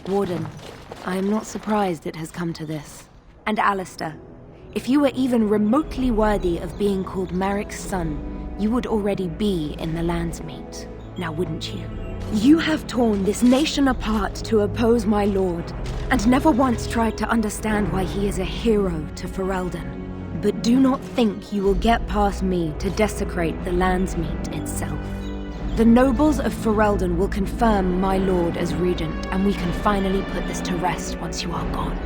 Warden, I am not surprised it has come to this. And Alistair, if you were even remotely worthy of being called Marik's son, you would already be in the Landsmeet, now wouldn't you? You have torn this nation apart to oppose my lord, and never once tried to understand why he is a hero to Ferelden. But do not think you will get past me to desecrate the Landsmeet itself. The nobles of Ferelden will confirm my lord as regent, and we can finally put this to rest once you are gone.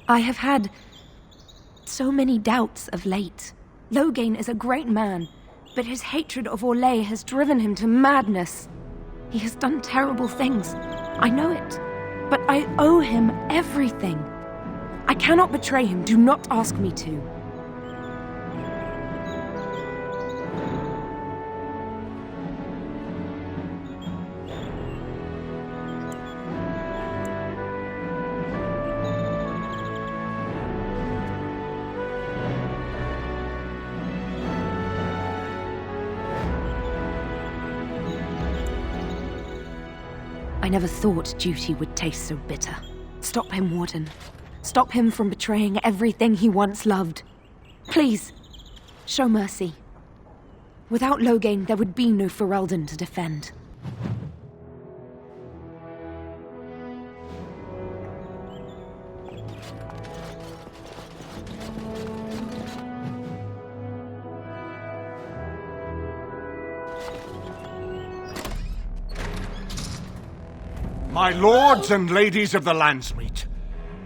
I have had so many doubts of late. Loghain is a great man, but his hatred of Orlais has driven him to madness. He has done terrible things. I know it. But I owe him everything. I cannot betray him. Do not ask me to. I never thought duty would taste so bitter. Stop him, Warden. Stop him from betraying everything he once loved. Please, show mercy. Without Loghain, there would be no Ferelden to defend. My lords and ladies of the Landsmeet,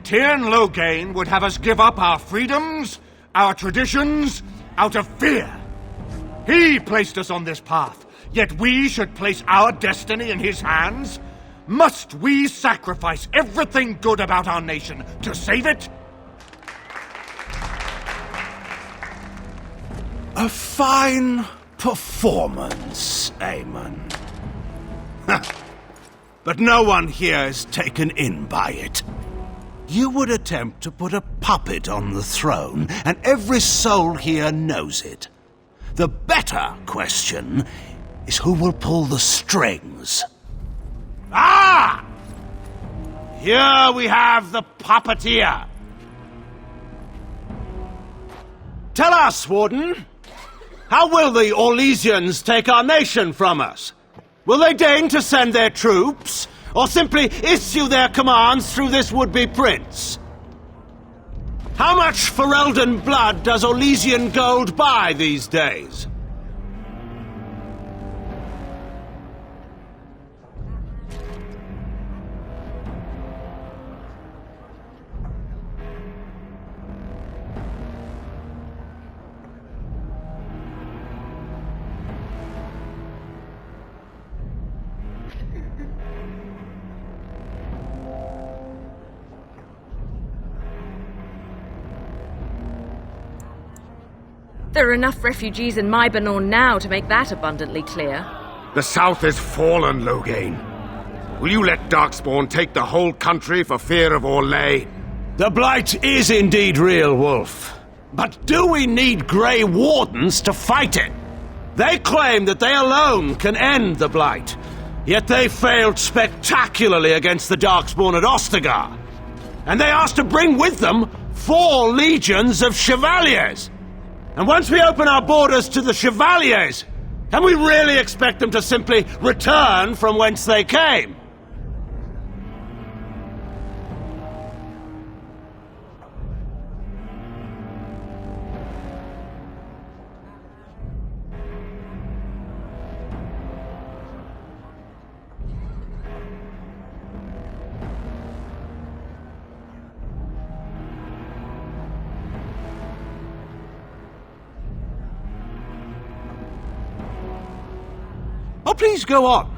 Tyrn Loghain would have us give up our freedoms, our traditions, out of fear. He placed us on this path, yet we should place our destiny in his hands? Must we sacrifice everything good about our nation to save it? A fine performance, Aemon. But no one here is taken in by it. You would attempt to put a puppet on the throne, and every soul here knows it. The better question is who will pull the strings. Ah! Here we have the puppeteer. Tell us, Warden, how will the Orlesians take our nation from us? Will they deign to send their troops, or simply issue their commands through this would-be prince? How much Ferelden blood does Orlesian gold buy these days? There are enough refugees in Mybanor now to make that abundantly clear. The South is fallen, Loghain. Will you let Darkspawn take the whole country for fear of Orlais? The Blight is indeed real, Wolf. But do we need Grey Wardens to fight it? They claim that they alone can end the Blight, yet they failed spectacularly against the Darkspawn at Ostagar. And they asked to bring with them 4 legions of Chevaliers. And once we open our borders to the Chevaliers, can we really expect them to simply return from whence they came? Oh, please go on.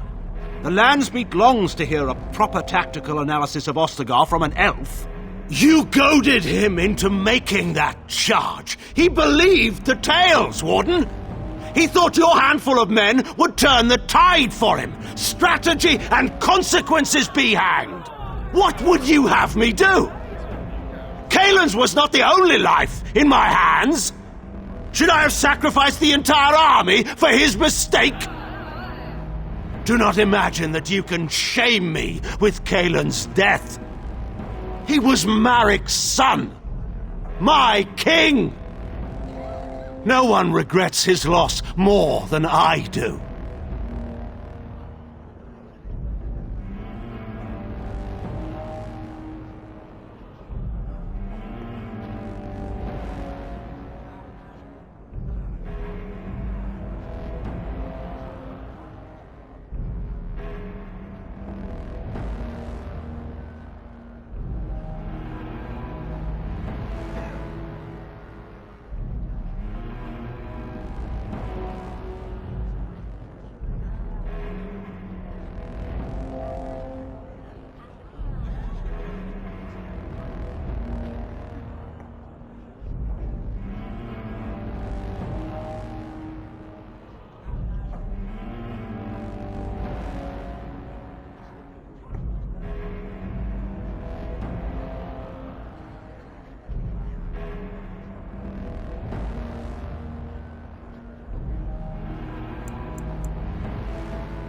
The Landsmeet longs to hear a proper tactical analysis of Ostagar from an elf. You goaded him into making that charge. He believed the tales, Warden. He thought your handful of men would turn the tide for him. Strategy and consequences be hanged. What would you have me do? Kaelin's was not the only life in my hands. Should I have sacrificed the entire army for his mistake? Do not imagine that you can shame me with Kaelin's death. He was Marik's son, my king. No one regrets his loss more than I do.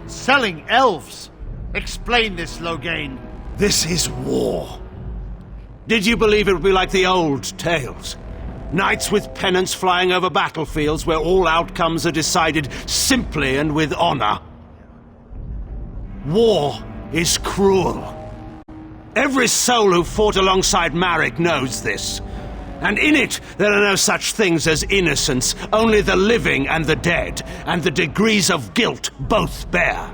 Selling elves? Explain this, Loghain. This is war. Did you believe it would be like the old tales? Knights with pennants flying over battlefields where all outcomes are decided simply and with honor. War is cruel. Every soul who fought alongside Marik knows this. And in it, there are no such things as innocence, only the living and the dead, and the degrees of guilt both bear.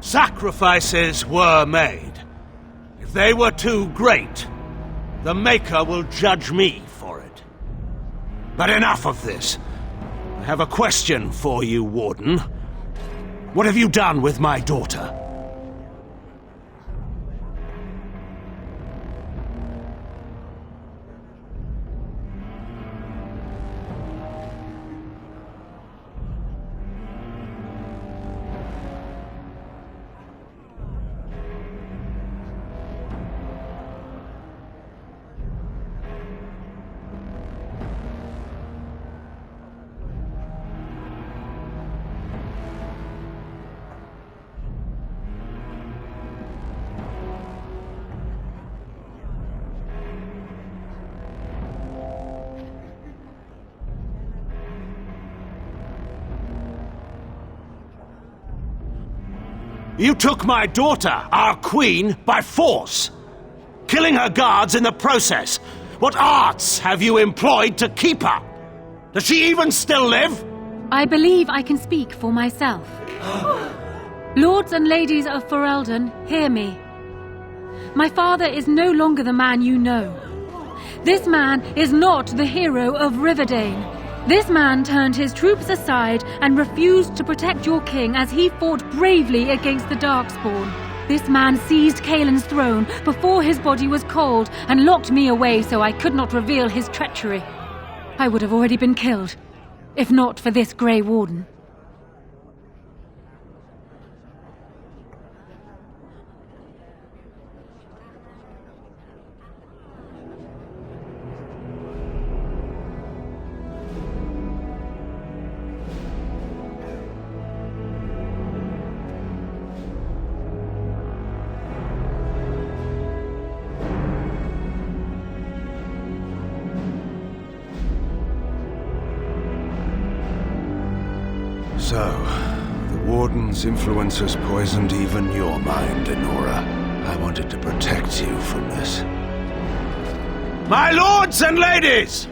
Sacrifices were made. If they were too great, the Maker will judge me for it. But enough of this. I have a question for you, Warden. What have you done with my daughter? You took my daughter, our queen, by force, killing her guards in the process. What arts have you employed to keep her? Does she even still live? I believe I can speak for myself. Lords and ladies of Ferelden, hear me. My father is no longer the man you know. This man is not the hero of Riverdane. This man turned his troops aside and refused to protect your king as he fought bravely against the Darkspawn. This man seized Kaelin's throne before his body was cold and locked me away so I could not reveal his treachery. I would have already been killed. if not for this Grey Warden. So, the Warden's influence has poisoned even your mind, Enora. I wanted to protect you from this. My lords and ladies!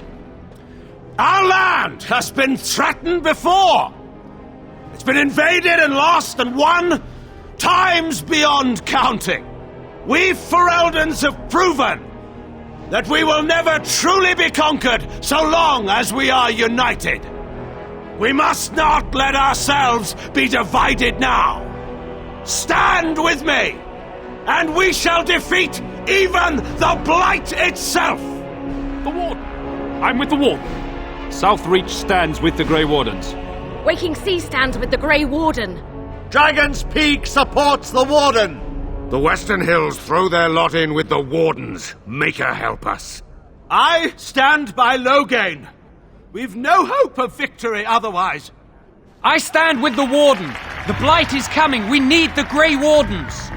Our land has been threatened before! It's been invaded and lost and won times beyond counting. We Fereldans have proven that we will never truly be conquered so long as we are united. We must not let ourselves be divided now. Stand with me, and we shall defeat even the Blight itself! The Warden! I'm with the Warden. Southreach stands with the Grey Wardens. Waking Sea stands with the Grey Warden. Dragon's Peak supports the Warden! The Western Hills throw their lot in with the Wardens. Maker help us. I stand by Loghain. We've no hope of victory otherwise. I stand with the Warden. The Blight is coming. We need the Grey Wardens.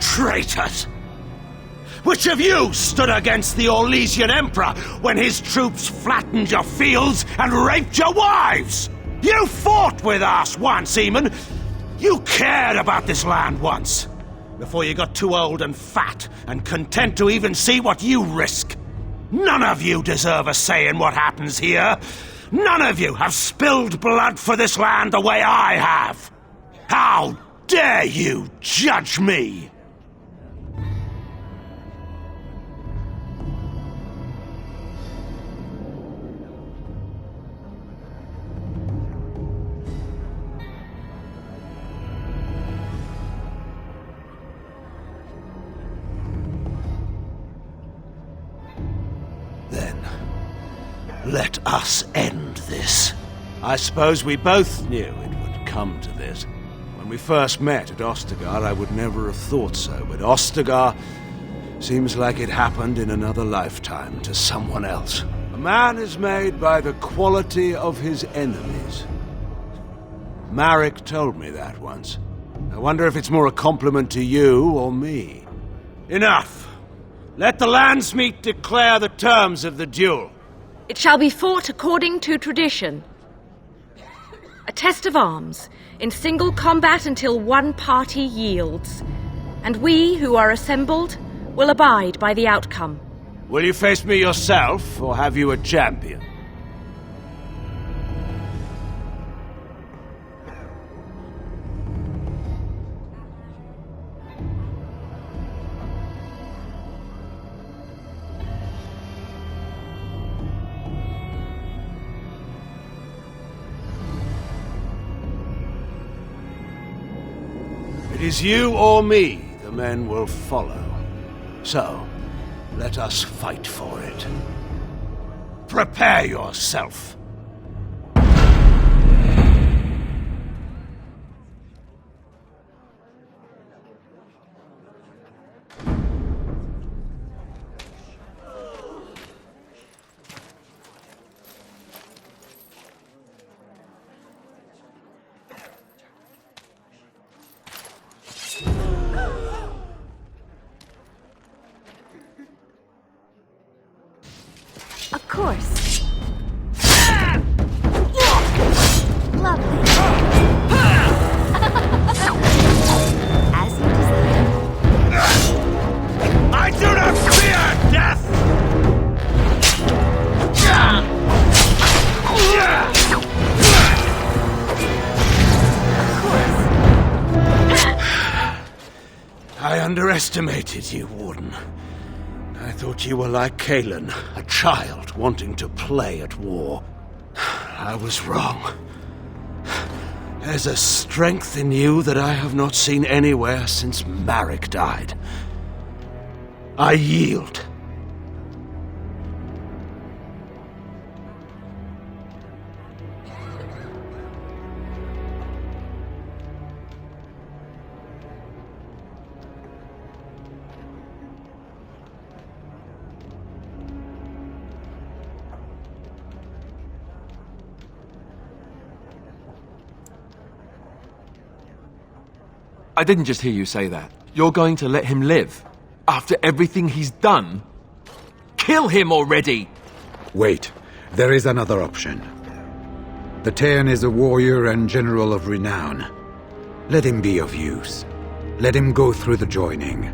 Traitors! Which of you stood against the Orlesian Emperor when his troops flattened your fields and raped your wives? You fought with us once, Eamon. You cared about this land once, before you got too old and fat and content to even see what you risk. None of you deserve a say in what happens here. None of you have spilled blood for this land the way I have. How dare you judge me? Let us end this. I suppose we both knew it would come to this. When we first met at Ostagar, I would never have thought so, but Ostagar seems like it happened in another lifetime to someone else. A man is made by the quality of his enemies. Marek told me that once. I wonder if it's more a compliment to you or me. Enough! Let the Landsmeet declare the terms of the duel. It shall be fought according to tradition. A test of arms, in single combat until one party yields. And we, who are assembled, will abide by the outcome. Will you face me yourself, or have you a champion? It is you or me the men will follow. So, let us fight for it. Prepare yourself. Of course. Lovely. As you desire. I do not fear death! I underestimated underestimated you, Warden. I thought you were like Kalen, a child wanting to play at war. I was wrong. There's a strength in you that I have not seen anywhere since Marek died. I yield. I didn't just hear you say that. You're going to let him live? After everything he's done? Kill him already! Wait, there is another option. The Tern is a warrior and general of renown. Let him be of use. Let him go through the joining.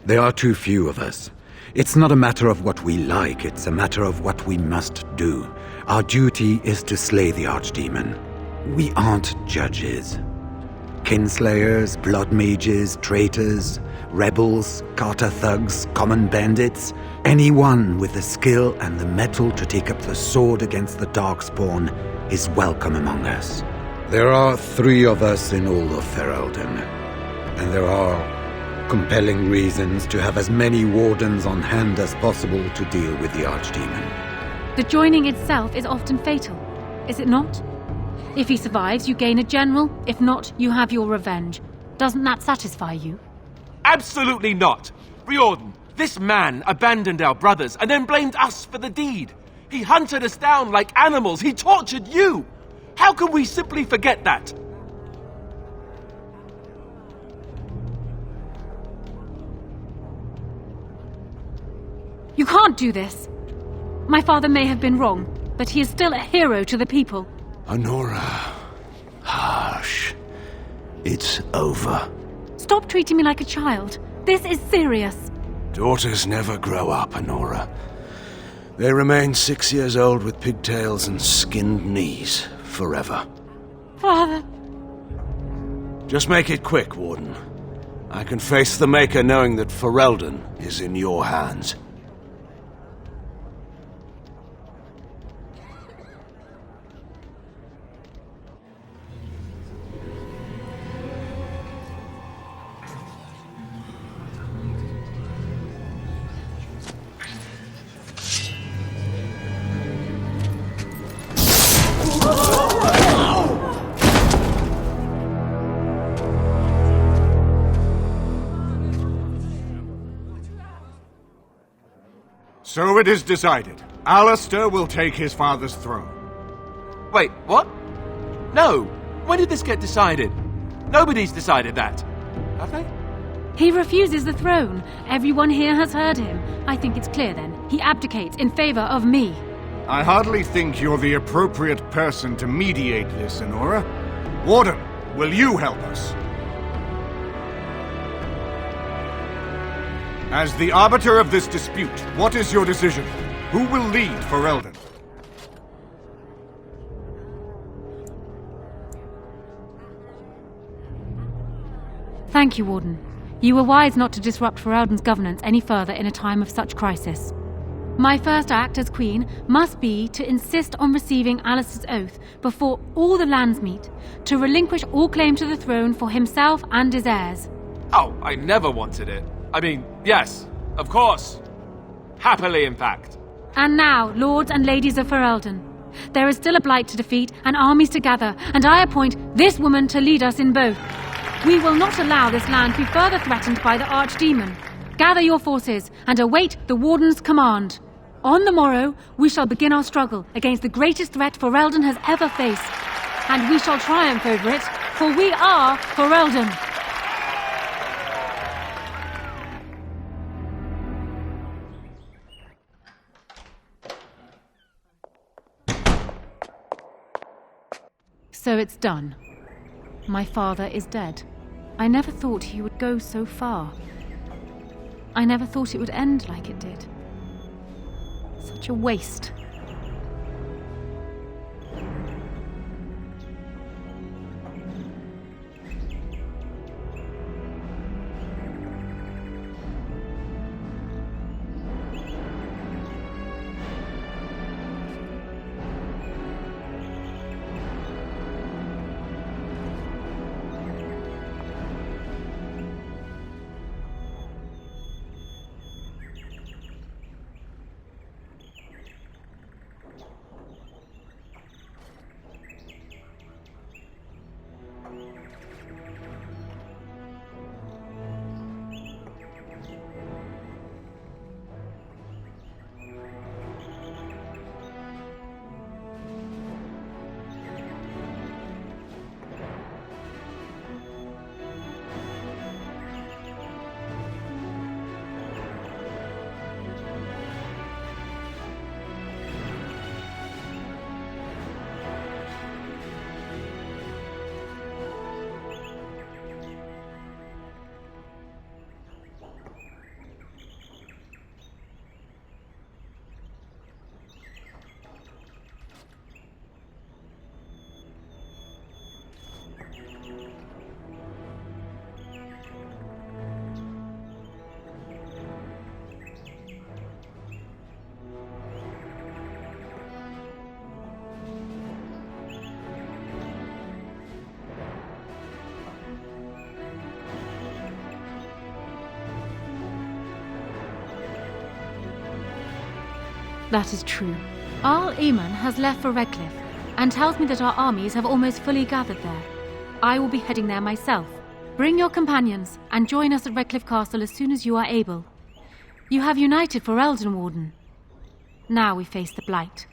There are too few of us. It's not a matter of what we like, it's a matter of what we must do. Our duty is to slay the Archdemon. We aren't judges. Kinslayers, blood mages, traitors, rebels, Carter thugs, common bandits. Anyone with the skill and the mettle to take up the sword against the Darkspawn is welcome among us. There are 3 of us in all of Ferelden, and there are compelling reasons to have as many wardens on hand as possible to deal with the Archdemon. The joining itself is often fatal, is it not? If he survives, you gain a general. If not, you have your revenge. Doesn't that satisfy you? Absolutely not! Riordan, this man abandoned our brothers and then blamed us for the deed. He hunted us down like animals. He tortured you! How can we simply forget that? You can't do this. My father may have been wrong, but he is still a hero to the people. Anora. Hush. It's over. Stop treating me like a child. This is serious. Daughters never grow up, Anora. They remain 6 years old with pigtails and skinned knees forever. Father. Just make it quick, Warden. I can face the Maker knowing that Ferelden is in your hands. So it is decided. Alistair will take his father's throne. Wait, what? No! When did this get decided? Nobody's decided that. Have they? He refuses the throne. Everyone here has heard him. I think it's clear then. He abdicates in favor of me. I hardly think you're the appropriate person to mediate this, Anora. Warden, will you help us? As the arbiter of this dispute, what is your decision? Who will lead Ferelden? Thank you, Warden. You were wise not to disrupt Ferelden's governance any further in a time of such crisis. My first act as Queen must be to insist on receiving Alistair's oath before all the lands meet, to relinquish all claim to the throne for himself and his heirs. Oh, I never wanted it. I mean, yes, of course. Happily, in fact. And now, lords and ladies of Ferelden, there is still a blight to defeat and armies to gather, and I appoint this woman to lead us in both. We will not allow this land to be further threatened by the archdemon. Gather your forces and await the Warden's command. On the morrow, we shall begin our struggle against the greatest threat Ferelden has ever faced. And we shall triumph over it, for we are Ferelden. So it's done. My father is dead. I never thought he would go so far. I never thought it would end like it did. Such a waste. That is true. Arl Eamon has left for Redcliffe, and tells me that our armies have almost fully gathered there. I will be heading there myself. Bring your companions, and join us at Redcliffe Castle as soon as you are able. You have united Ferelden, Warden. Now we face the Blight.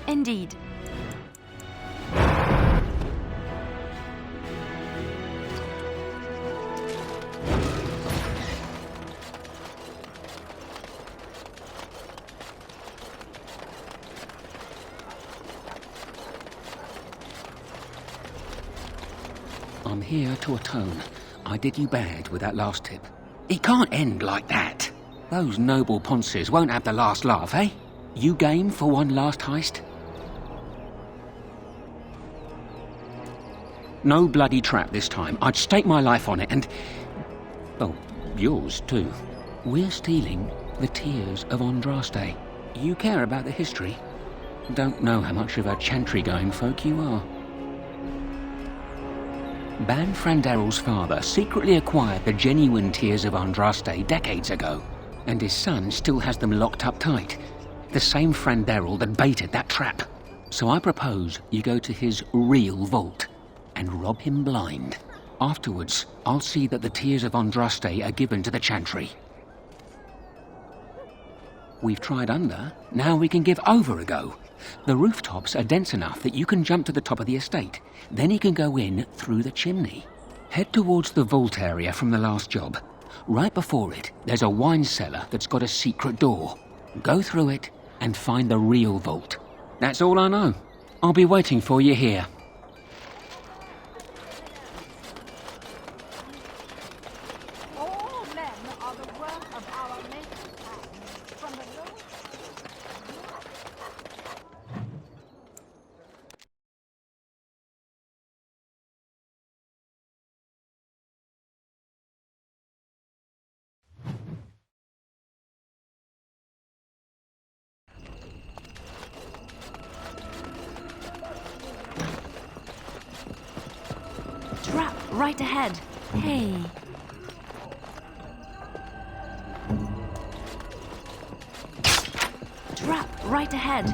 Indeed. I'm here to atone. I did you bad with that last tip. It can't end like that. Those noble ponces won't have the last laugh, eh? You game for one last heist? No bloody trap this time. I'd stake my life on it and... oh, yours too. We're stealing the Tears of Andraste. You care about the history? Don't know how much of a chantry-going folk you are. Ban Frandarel's father secretly acquired the genuine Tears of Andraste decades ago, and his son still has them locked up tight. The same Frandarel that baited that trap. So I propose you go to his real vault and rob him blind. Afterwards, I'll see that the Tears of Andraste are given to the chantry. We've tried under, now we can give over a go. The rooftops are dense enough that you can jump to the top of the estate. Then you can go in through the chimney. Head towards the vault area from the last job. Right before it, there's a wine cellar that's got a secret door. Go through it and find the real vault. That's all I know. I'll be waiting for you here. All men are the work of our maker's hand, from the lowest... Trap right ahead. Hey. Trap right ahead.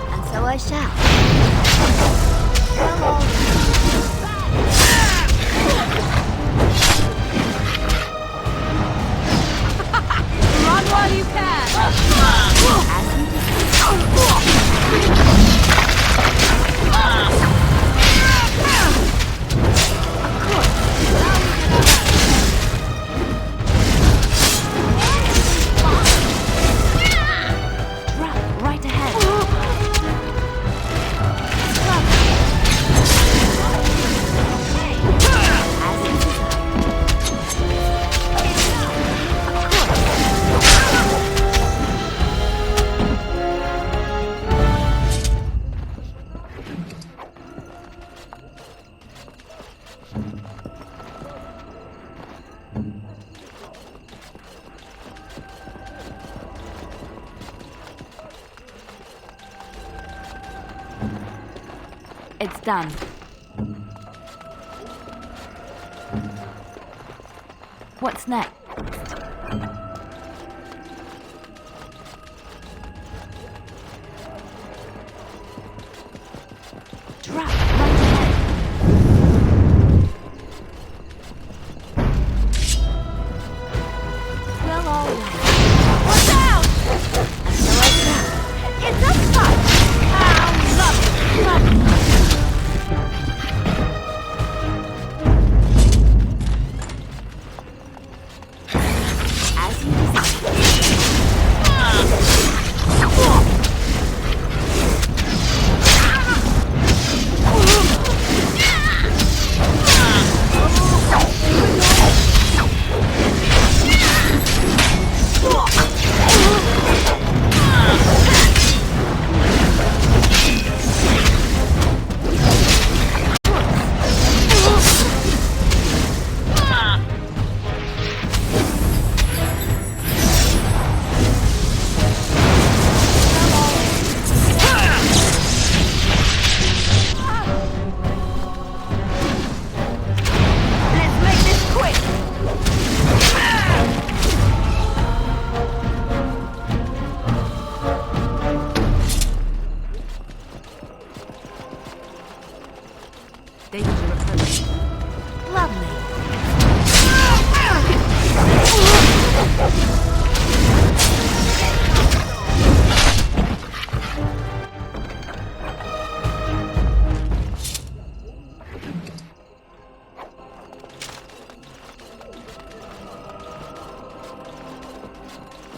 And so I shall. Run while you can! Trap right ahead. It's done. What's next? Trap right ahead. Well, all right. Watch out! And so I trap. It's a fight! How lovely! Lovely!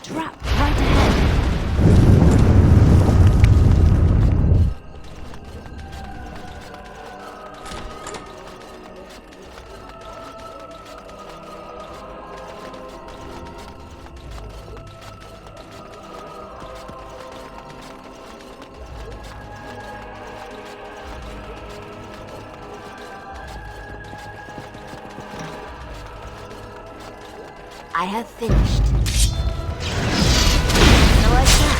Trap right ahead. I have finished. So attack.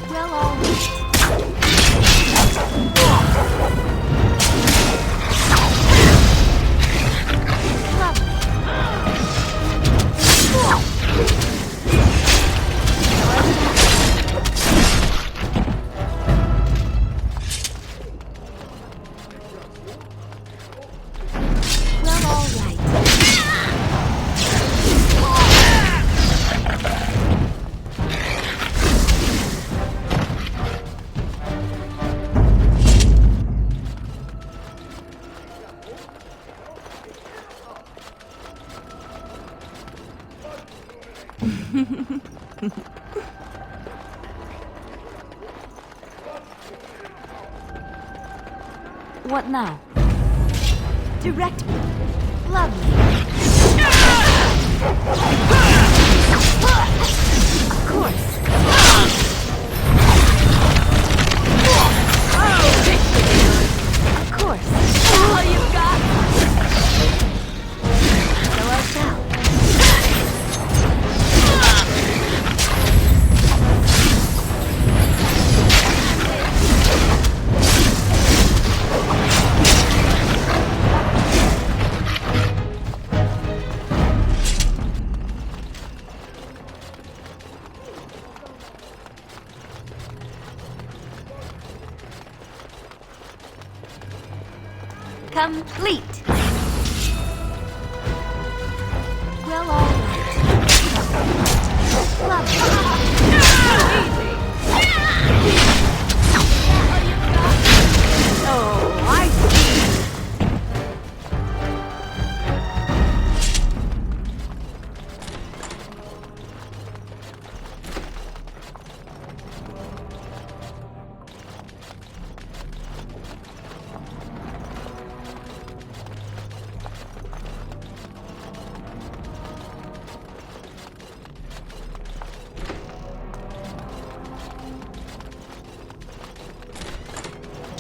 Well, all What now? direct me. Love me. Of course. Of course. All you've got. So I shall. Complete. Well, all right. Love Oh, I see.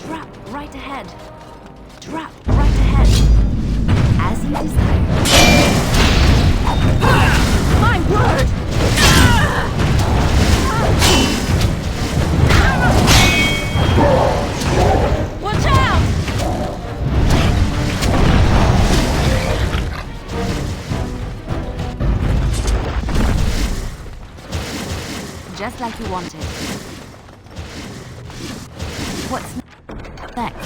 Drop right ahead. Drop right ahead. As you desire. My word! Watch out! Just like you wanted. What's next?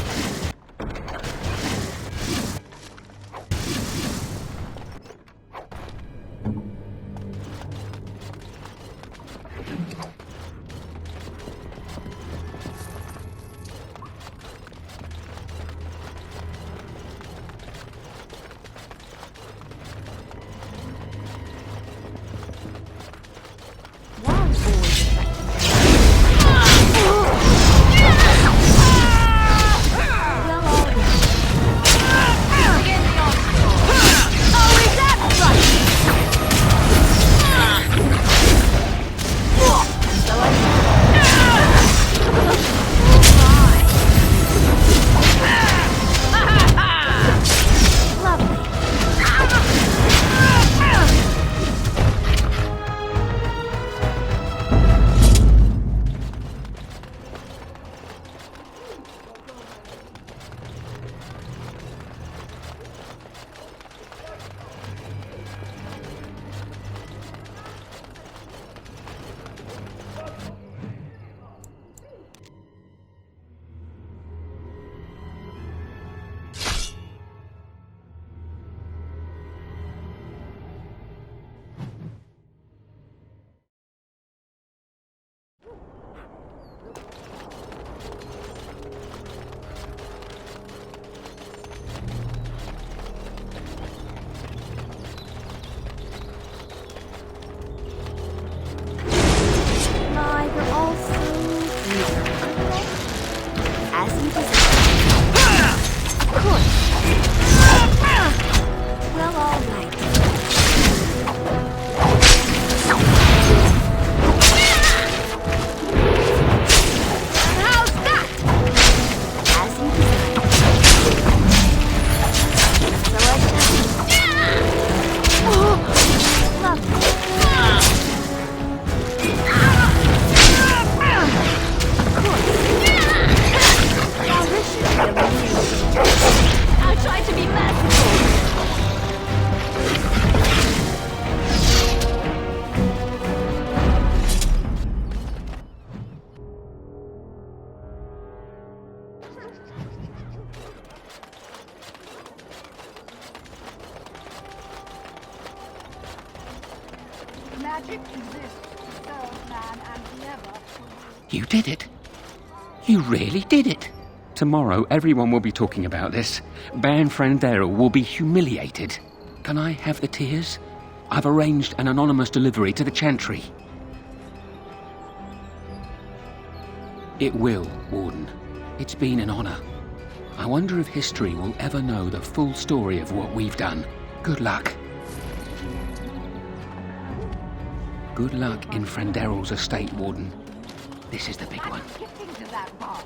ship exists to serve man and never to rule. You did it. You really did it. Tomorrow, everyone will be talking about this. Ban Frandero will be humiliated. Can I have the tears? I've arranged an anonymous delivery to the Chantry. It will, Warden. It's been an honor. I wonder if history will ever know the full story of what we've done. Good luck. Good luck in Franderel's estate, Warden. This is the big one. Getting to that bark.